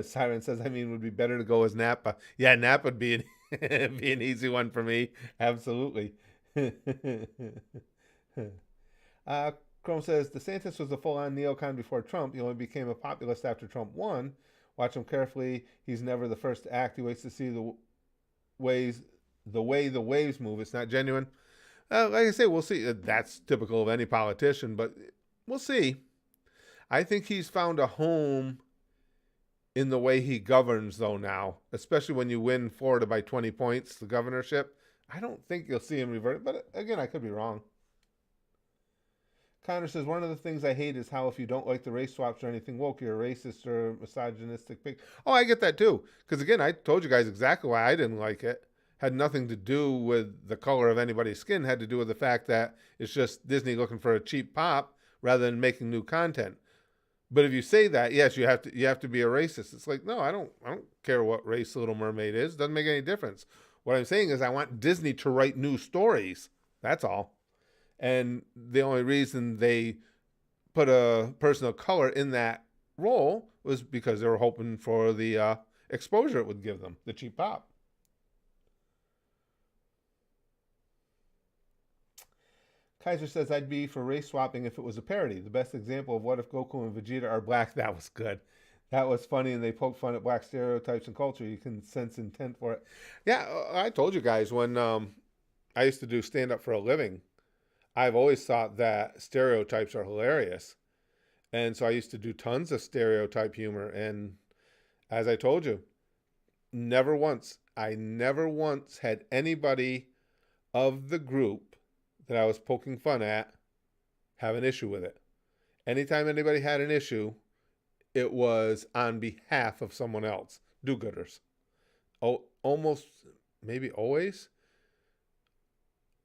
Siren says, I mean, it would be better to go as Nappa. Yeah, Nap would be be an easy one for me. Absolutely. uh, Chrome says, DeSantis was a full-on neocon before Trump. He only became a populist after Trump won. Watch him carefully. He's never the first to act. He waits to see ways, the way the waves move. It's not genuine. Like I say, we'll see. That's typical of any politician, but we'll see. I think he's found a home in the way he governs, though, now, especially when you win Florida by 20 points, the governorship. I don't think you'll see him revert, but again, I could be wrong. Connor says, one of the things I hate is how if you don't like the race swaps or anything woke, you're a racist or misogynistic pig. Oh, I get that too. Because again, I told you guys exactly why I didn't like it. Had nothing to do with the color of anybody's skin, had to do with the fact that it's just Disney looking for a cheap pop rather than making new content. But if you say that, yes, you have to be a racist. It's like, no, I don't care what race Little Mermaid is. Doesn't make any difference. What I'm saying is I want Disney to write new stories. That's all. And the only reason they put a person of color in that role was because they were hoping for the exposure it would give them, the cheap pop. Kaiser says, I'd be for race swapping if it was a parody. The best example of what if Goku and Vegeta are black, that was good. That was funny, and they poke fun at black stereotypes and culture. You can sense intent for it. Yeah, I told you guys when I used to do stand up for a living, I've always thought that stereotypes are hilarious. And so I used to do tons of stereotype humor. And as I told you, I never once had anybody of the group that I was poking fun at have an issue with it. Anytime anybody had an issue, it was on behalf of someone else. Do-gooders. Oh, almost, maybe always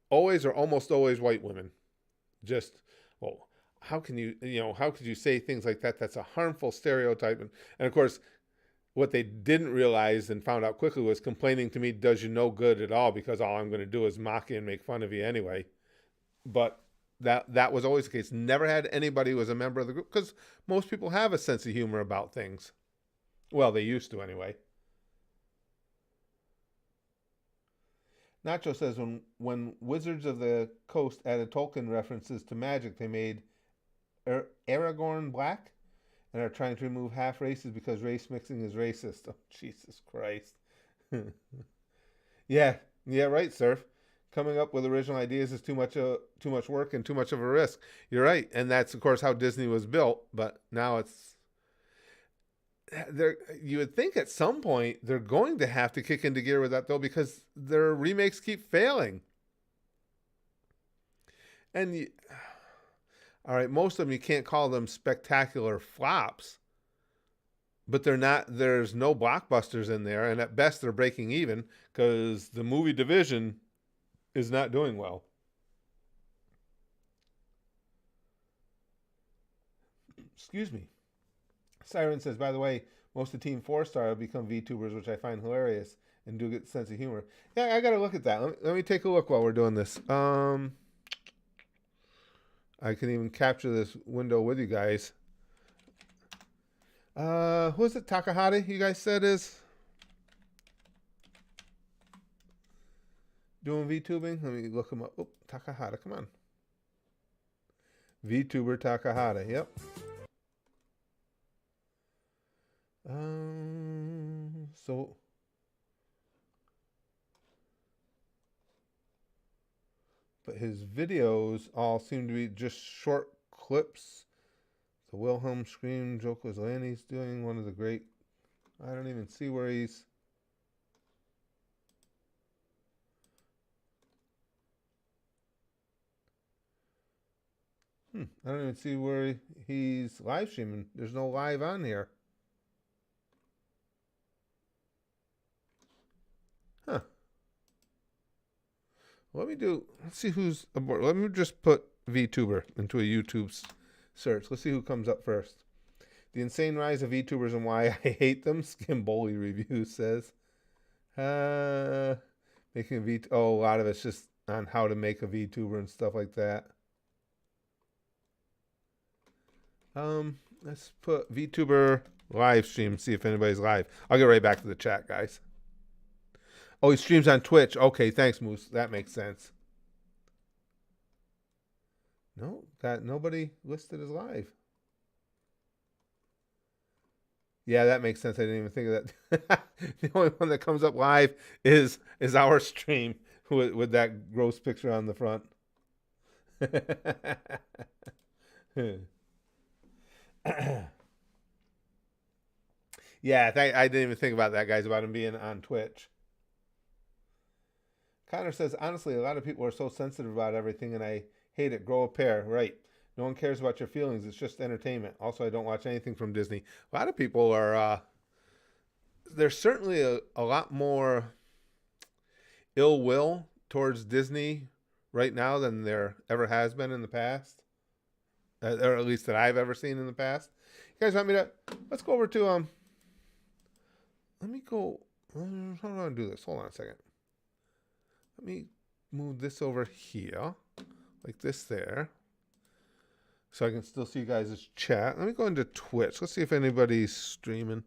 or almost always white women. Just, well, how could you say things like that? That's a harmful stereotype. And of course, what they didn't realize and found out quickly was complaining to me does you no good at all because all I'm going to do is mock you and make fun of you anyway. But that was always the case. Never had anybody who was a member of the group because most people have a sense of humor about things. Well, they used to anyway. Nacho says when Wizards of the Coast added Tolkien references to magic, they made Aragorn black. and are trying to remove half races because race mixing is racist. Oh, Jesus Christ. Yeah, yeah, right, Surf. Coming up with original ideas is too much work and too much of a risk. You're right, and that's of course how Disney was built. But now it's there. You would think at some point they're going to have to kick into gear with that though, because their remakes keep failing. And all right, most of them you can't call them spectacular flops, but they're not. There's no blockbusters in there, and at best they're breaking even because the movie division is not doing well. Excuse me. Siren says, by the way, most of Team 4-Star have become VTubers, which I find hilarious and do get a sense of humor. Yeah, I got to look at that. Let me take a look while we're doing this. I can even capture this window with you guys. Who is it? Takahata, you guys said is doing VTubing? Let me look him up. Oh, Takahata, come on. VTuber Takahata, yep. So but his videos all seem to be just short clips. The Wilhelm scream joke was Lanny's doing one of the great. I don't even see where he's. I don't even see where he's live streaming. There's no live on here. Huh. Let's see who's aboard. Let me just put VTuber into a YouTube search. Let's see who comes up first. The insane rise of VTubers and why I hate them. Skimboli review says. Making a a lot of it's just on how to make a VTuber and stuff like that. Let's put VTuber live stream, see if anybody's live. I'll get right back to the chat, guys. Oh, he streams on Twitch. Okay, thanks, Moose. That makes sense. No, got nobody listed as live. Yeah, that makes sense. I didn't even think of that. The only one that comes up live is our stream with that gross picture on the front. Yeah, I didn't even think about that, guys, about him being on Twitch. Connor says, honestly, a lot of people are so sensitive about everything, and I hate it. Grow a pair. Right. No one cares about your feelings. It's just entertainment. Also, I don't watch anything from Disney. A lot of people are, there's certainly a lot more ill will towards Disney right now than there ever has been in the past. Or at least that I've ever seen in the past. You guys want me to, let's go over to, let me go, how do I do this? Hold on a second. Let me move this over here, like this there, so I can still see you guys' chat. Let me go into Twitch. Let's see if anybody's streaming.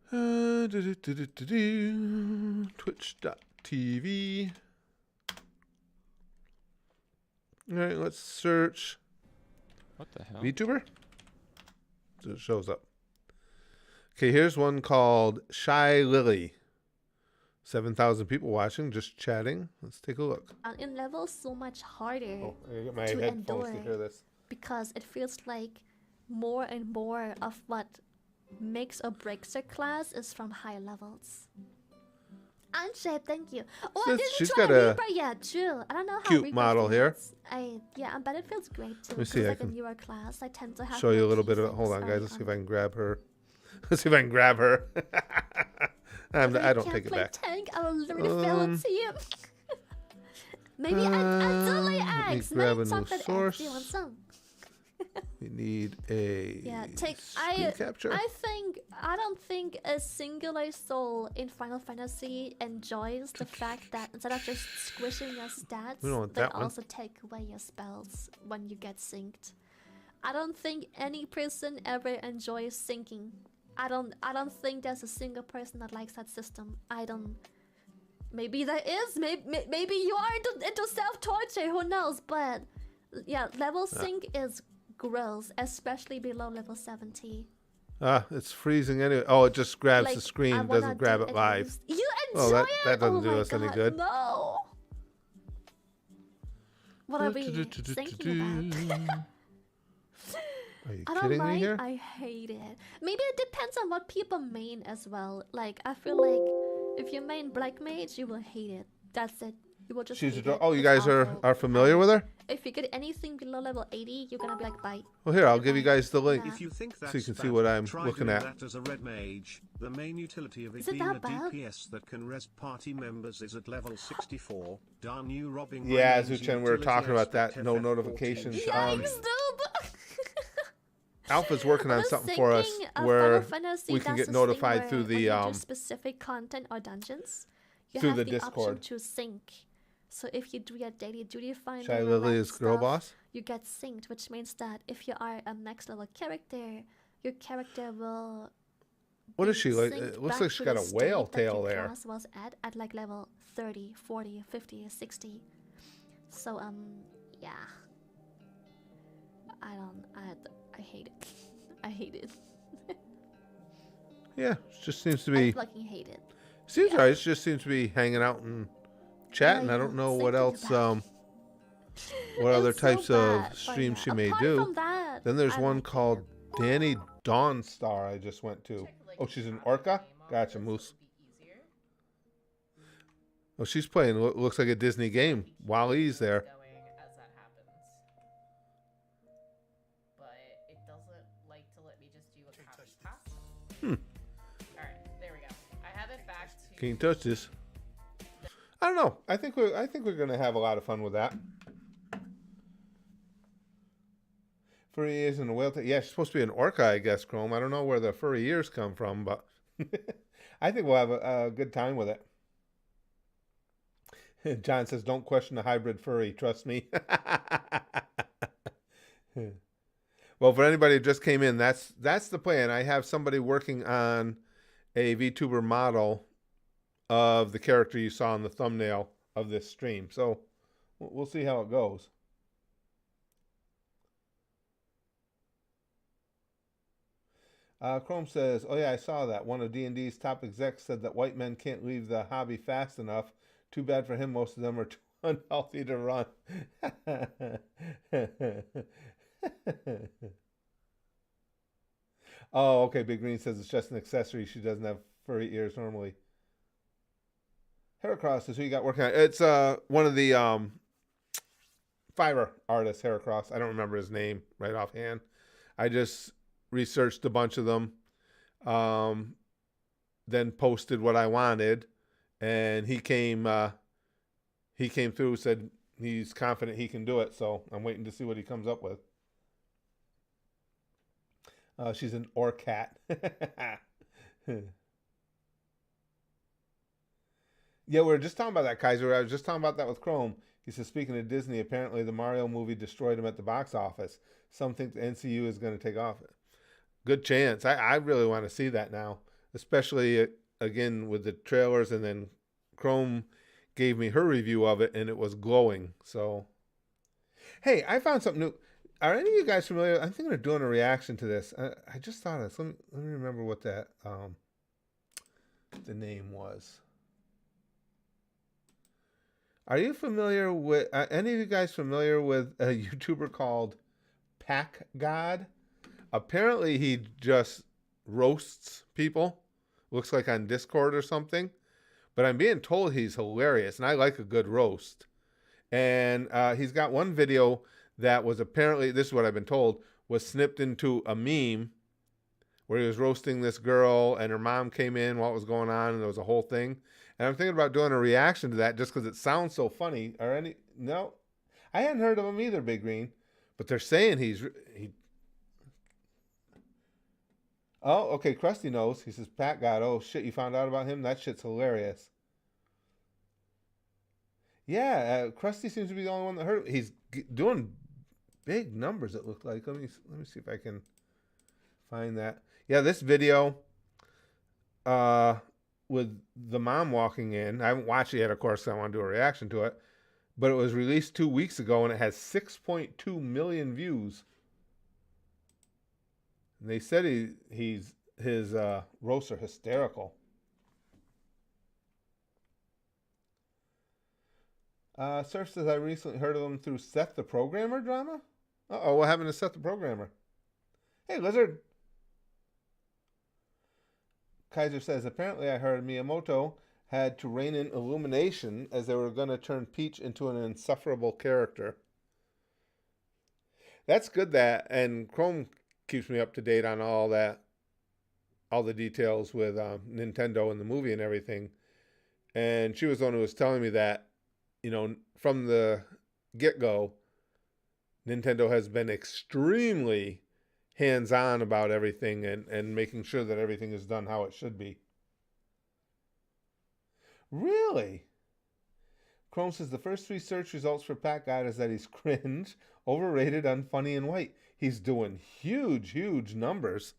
Twitch.tv. All right, let's search. What the hell? VTuber? So it shows up. Okay, here's one called Shy Lily. 7,000 people watching, just chatting. Let's take a look. In levels, so much harder Oh, I get my to headphones endure to hear this. because it feels like more and more of what makes or breaks your class is from high levels. Unshape, thank you. Oh, I didn't She's try got a Reaper yet, true. I don't know how cute Reaper model here. feels. But it feels great too. Let me see, It's I like a can newer class. I tend to have show you a more little key bit of it. Hold on, things guys. Let's see if I can grab her. Let's see if I can grab her. I don't take it back. Tank, I will literally fail it to you. Maybe I'll totally ask. grab Maybe a new chocolate eggs. source. Do you want some? We need a screen capture. I don't think a singular soul in Final Fantasy enjoys the fact that instead of just squishing your stats, We don't want they that one. also take away your spells when you get synced. I don't think any person ever enjoys syncing. I don't think there's a single person that likes that system. Maybe there is. Maybe you are into self-torture. Who knows? But yeah, level sync is grills, especially below level 70. It's freezing anyway. Oh, it just grabs Like, the screen. I It wanna doesn't grab do it at live. least- You enjoy Oh, it? that doesn't Oh do my us any God, good. No. What are we thinking about? Are you I don't kidding me like. here? I hate it. Maybe it depends on what people main as well. Like I feel like if you main Black Mage, you will hate it. That's it. You will just She's hate a it. oh, you It's guys awful. are familiar with her? If you get anything below level 80, you're gonna be like, bye. Well, here, I'll give you guys the link. Nah. If you think So that's you can see bad, what I'm try looking doing at. that as a red mage. The main utility of it Is it being a that bad? DPS that can res party members is at level 64. Darn you robbing my Yeah, name's Zuchen, we were utility talking about aspect that. No FF14 notifications. shiny. Yikes, dude! Alpha's working I on was something for us thinking, where Final Fantasy we can does get this notified thing through where the when you do specific content or dungeons, you through have the the Discord. option to sync. So if you do your daily duty finder, Shy or Lily random is girl stuff, boss. you get synced, which means that if you are a max level character, your character will. What be is she like? synced It looks back like she's to got the a whale state that tail your there. class was at like level 30, 40, 50, 60. So yeah. I hate it. I hate it. Yeah, it just seems to I be. fucking hate it. Seems yeah. right. It just seems to be hanging out and chatting. Yeah, I don't know what thinking else. about What other It's so types bad, of but streams yeah. she may Apart do. from that, Then there's I one like called it. Danny Dawnstar. I just went to. Oh, she's an orca. Gotcha, Moose. Oh, she's playing. Looks like a Disney game while he's there. Going as that happens. But it doesn't like to let me just do a copy paste. Alright, there we go. I have it back to Can you touch this? I don't know. I think we're gonna have a lot of fun with that. Furry ears and a whale tail. Yeah, she's supposed to be an orca, I guess, Chrome. I don't know where the furry ears come from, but I think we'll have a good time with it. John says, don't question the hybrid furry. Trust me. Well, for anybody who just came in, that's the plan. I have somebody working on a VTuber model of the character you saw in the thumbnail of this stream. So we'll see how it goes. Chrome says, oh yeah, I saw that. One of D&D's top execs said that white men can't leave the hobby fast enough. Too bad for him. Most of them are too unhealthy to run. Oh, okay. Big Green says it's just an accessory. She doesn't have furry ears normally. Heracross is who you got working on. It's one of the Fiverr artists, Heracross. I don't remember his name right offhand. I just researched a bunch of them, then posted what I wanted, and he came through, said he's confident he can do it, so I'm waiting to see what he comes up with. She's an orcat. Yeah, we were just talking about that, Kaiser. I was just talking about that with Chrome. He says, speaking of Disney, apparently the Mario movie destroyed him at the box office. Some think the NCU is going to take off. Good chance. I really want to see that now, especially, again, with the trailers. And then Chrome gave me her review of it, and it was glowing. So, hey, I found something new. Are any of you guys familiar? I'm thinking of doing a reaction to this. I just thought of this. Let me remember what that the name was. Are you familiar with, any of you guys familiar with a YouTuber called Pack God? Apparently he just roasts people. Looks like on Discord or something. But I'm being told he's hilarious, and I like a good roast. And he's got one video that was apparently, this is what I've been told, was snipped into a meme where he was roasting this girl, and her mom came in while it was going on, and there was a whole thing. And I'm thinking about doing a reaction to that just because it sounds so funny. No, I hadn't heard of him either, Big Green. But they're saying he. Oh, okay, Krusty knows. He says, Pat God, oh shit, you found out about him? That shit's hilarious. Yeah, Krusty seems to be the only one that heard. He's doing big numbers, it looked like. Let me see if I can find that. Yeah, this video with the mom walking in. I haven't watched it yet, of course, so I want to do a reaction to it. But it was released 2 weeks ago, and it has 6.2 million views. And they said his roasts are hysterical. Surf says I recently heard of them through Seth the Programmer drama. Uh-oh, what happened to Seth the Programmer? Hey, Lizard. Kaiser says, apparently I heard Miyamoto had to rein in Illumination as they were going to turn Peach into an insufferable character. That's good that, and Chrome keeps me up to date on all that, all the details with Nintendo and the movie and everything. And she was the one who was telling me that, you know, from the get-go, Nintendo has been extremely hands-on about everything and making sure that everything is done how it should be. Really? Chrome says the first 3 search results for Pat God is that he's cringe, overrated, unfunny, and white. He's doing huge numbers.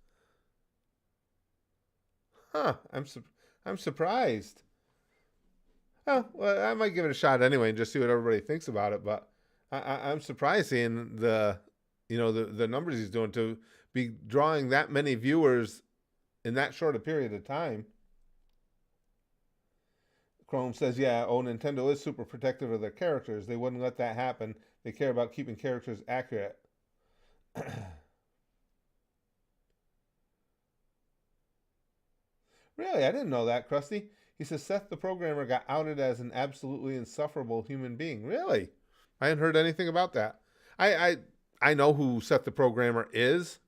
Huh? I'm surprised. Oh, well, I might give it a shot anyway and just see what everybody thinks about it. But I'm surprised seeing the numbers he's doing to be drawing that many viewers in that short a period of time. Chrome says, yeah, Nintendo is super protective of their characters. They wouldn't let that happen. They care about keeping characters accurate. Really? I didn't know that, Krusty. He says Seth the Programmer got outed as an absolutely insufferable human being. Really? I hadn't heard anything about that. I know who Seth the Programmer is,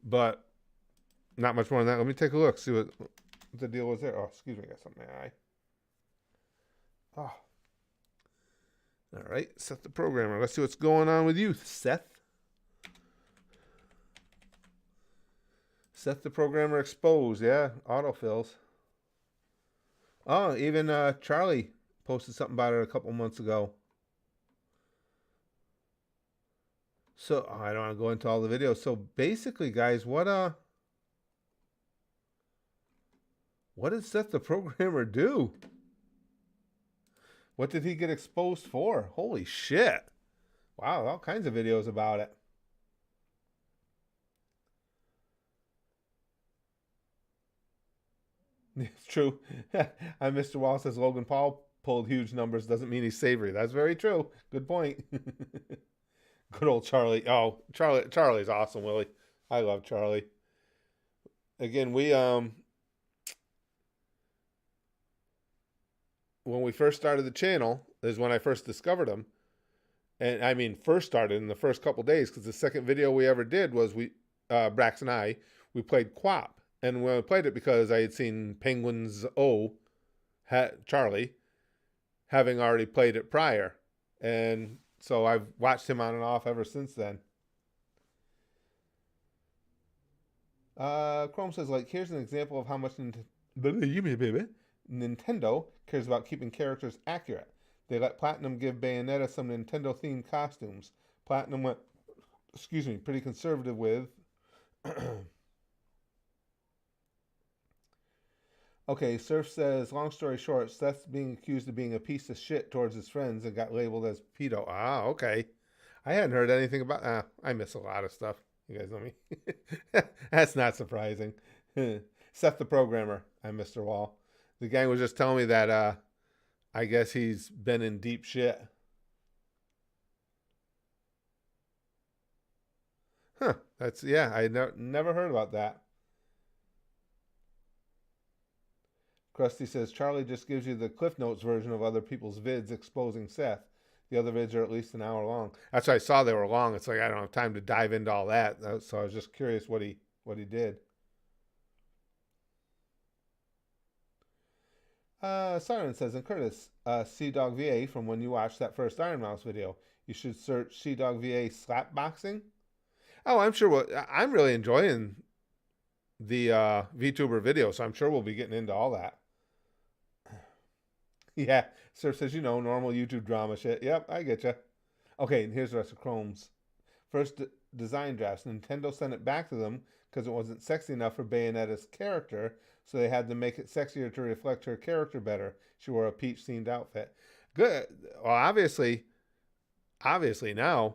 but not much more than that. Let me take a look, see what the deal was there. Oh, excuse me, I got something in my eye. Oh. All right, Seth the Programmer. Let's see what's going on with you, Seth. Seth the Programmer exposed. Yeah, autofills. Oh, even Charlie posted something about it a couple months ago. So, I don't want to go into all the videos. So, basically, guys, what did Seth the Programmer do? What did he get exposed for? Holy shit. Wow, all kinds of videos about it. It's true. Mr. Wall says Logan Paul pulled huge numbers. Doesn't mean he's savory. That's very true. Good point. Good old Charlie. Oh, Charlie's awesome, Willie. I love Charlie. Again, when we first started the channel is when I first discovered him. And I mean, first started in the first couple days, because the second video we ever did was Brax and I, we played Quap. And when I played it, because I had seen Penguin's Charlie, having already played it prior. And so I've watched him on and off ever since then. Chrome says, like, here's an example of how much Nintendo cares about keeping characters accurate. They let Platinum give Bayonetta some Nintendo-themed costumes. Platinum went, pretty conservative with... Okay, Surf says, long story short, Seth's being accused of being a piece of shit towards his friends and got labeled as pedo. Ah, okay. I hadn't heard anything about... I miss a lot of stuff. You guys know me. That's not surprising. Seth the Programmer. I'm Mr. Wall. The gang was just telling me that I guess he's been in deep shit. Huh. I never heard about that. Krusty says, Charlie just gives you the Cliff Notes version of other people's vids exposing Seth. The other vids are at least an hour long. That's why I saw they were long. It's like I don't have time to dive into all that. So I was just curious what he did. Siren says, and Curtis, Sea-Dog VA from when you watched that first Iron Mouse video. You should search Sea-Dog VA slapboxing. Oh, I'm sure. I'm really enjoying the VTuber video, so I'm sure we'll be getting into all that. Yeah, Surf says, normal YouTube drama shit. Yep, I get you. Okay, and here's the rest of Chrome's. First design drafts. Nintendo sent it back to them because it wasn't sexy enough for Bayonetta's character, so they had to make it sexier to reflect her character better. She wore a peach-themed outfit. Good. Well, obviously now,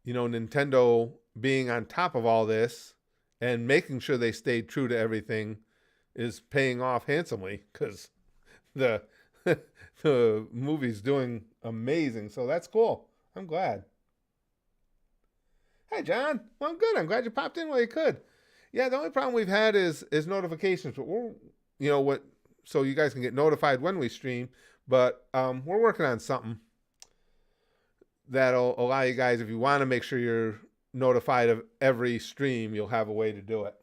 Nintendo being on top of all this and making sure they stay true to everything is paying off handsomely, because the the movie's doing amazing. So that's cool. I'm glad. Hey, John. Well, I'm good. I'm glad you popped in while you could. Yeah, the only problem we've had is notifications, but we're, what, so you guys can get notified when we stream. But we're working on something that'll allow you guys, if you want to make sure you're notified of every stream, you'll have a way to do it.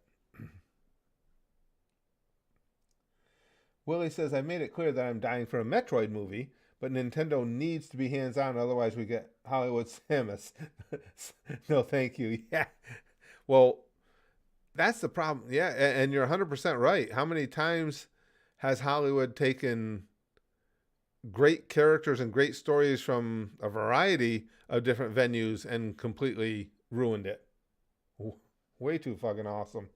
Willie says, I made it clear that I'm dying for a Metroid movie, but Nintendo needs to be hands-on, otherwise we get Hollywood Samus. No, thank you. Yeah. Well, that's the problem. Yeah, and you're 100% right. How many times has Hollywood taken great characters and great stories from a variety of different venues and completely ruined it? Way too fucking awesome.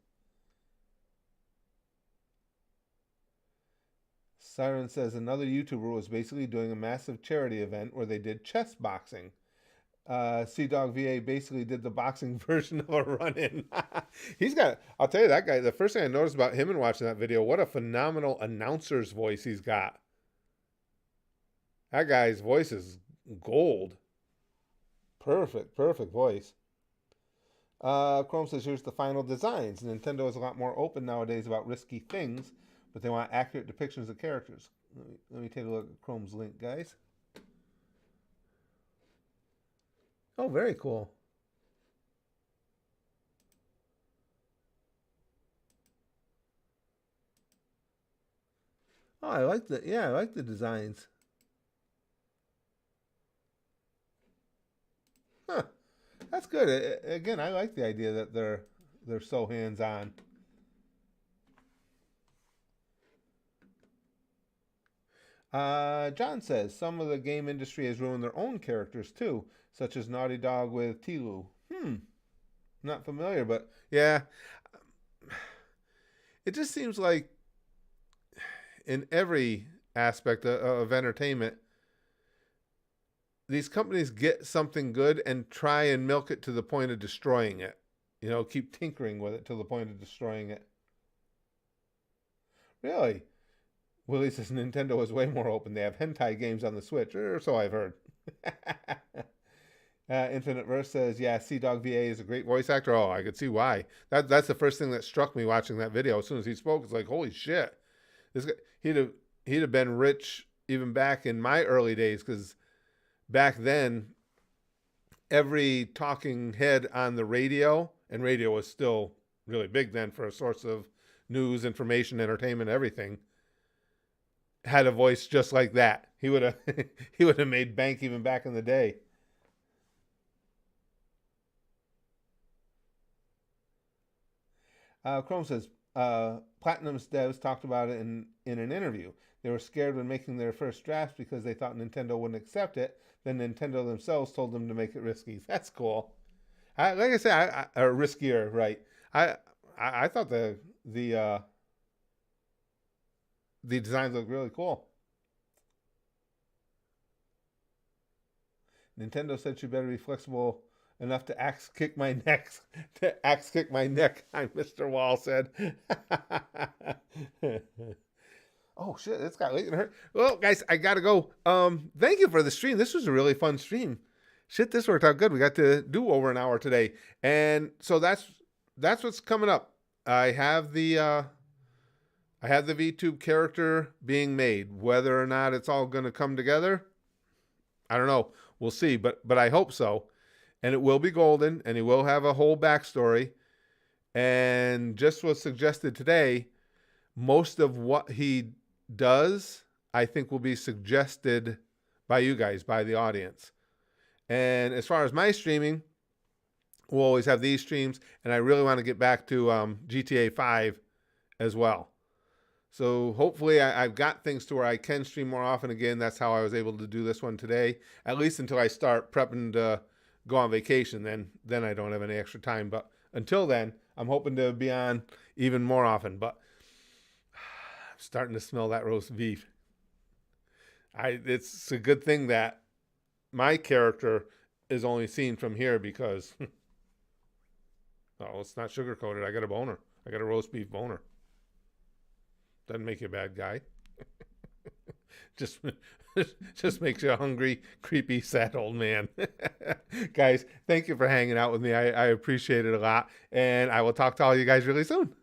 Siren says another YouTuber was basically doing a massive charity event where they did chess boxing. Dog VA basically did the boxing version of a run-in. I'll tell you, that guy, the first thing I noticed about him in watching that video, what a phenomenal announcer's voice he's got. That guy's voice is gold. Perfect voice. Chrome says, here's the final designs. Nintendo is a lot more open nowadays about risky things, but they want accurate depictions of characters. Let me take a look at Chrome's link, guys. Oh, very cool. Oh, I like the designs. Huh. That's good. Again, I like the idea that they're so hands-on. John says, some of the game industry has ruined their own characters too, such as Naughty Dog with Tilu. Not familiar, but yeah. It just seems like in every aspect of entertainment, these companies get something good and try and milk it to the point of destroying it. Keep tinkering with it to the point of destroying it. Really? Willie says Nintendo is way more open. They have hentai games on the Switch, or so I've heard. Infinite Verse says, yeah, Dog VA is a great voice actor. Oh, I could see why. That's the first thing that struck me watching that video. As soon as he spoke, it's like, holy shit. This guy, he'd have been rich even back in my early days, because back then, every talking head on the radio, and radio was still really big then for a source of news, information, entertainment, everything, had a voice just like that. He would have made bank even back in the day. Chrome says, Platinum's devs talked about it in an interview. They were scared when making their first drafts because they thought Nintendo wouldn't accept it. Then Nintendo themselves told them to make it risky. That's cool. Like I said, or riskier, right? I thought the designs look really cool. Nintendo said she better be flexible enough to axe kick my neck. Mr. Wall said. Oh shit, it's got late in her. Well, guys, I gotta go. Thank you for the stream. This was a really fun stream. Shit, this worked out good. We got to do over an hour today, and so that's what's coming up. I have the VTube character being made. Whether or not it's all going to come together, I don't know. We'll see, but I hope so. And it will be golden, and he will have a whole backstory. And just was suggested today, most of what he does, I think, will be suggested by you guys, by the audience. And as far as my streaming, we'll always have these streams, and I really want to get back to GTA 5 as well. So hopefully I've got things to where I can stream more often again. That's how I was able to do this one today, at least until I start prepping to go on vacation. Then I don't have any extra time. But until then, I'm hoping to be on even more often. But I'm starting to smell that roast beef. It's a good thing that my character is only seen from here, because Oh, it's not sugar coated. I got a boner. I got a roast beef boner. Doesn't make you a bad guy. just just makes you a hungry, creepy, sad old man. Guys, thank you for hanging out with me. I appreciate it a lot. And I will talk to all you guys really soon.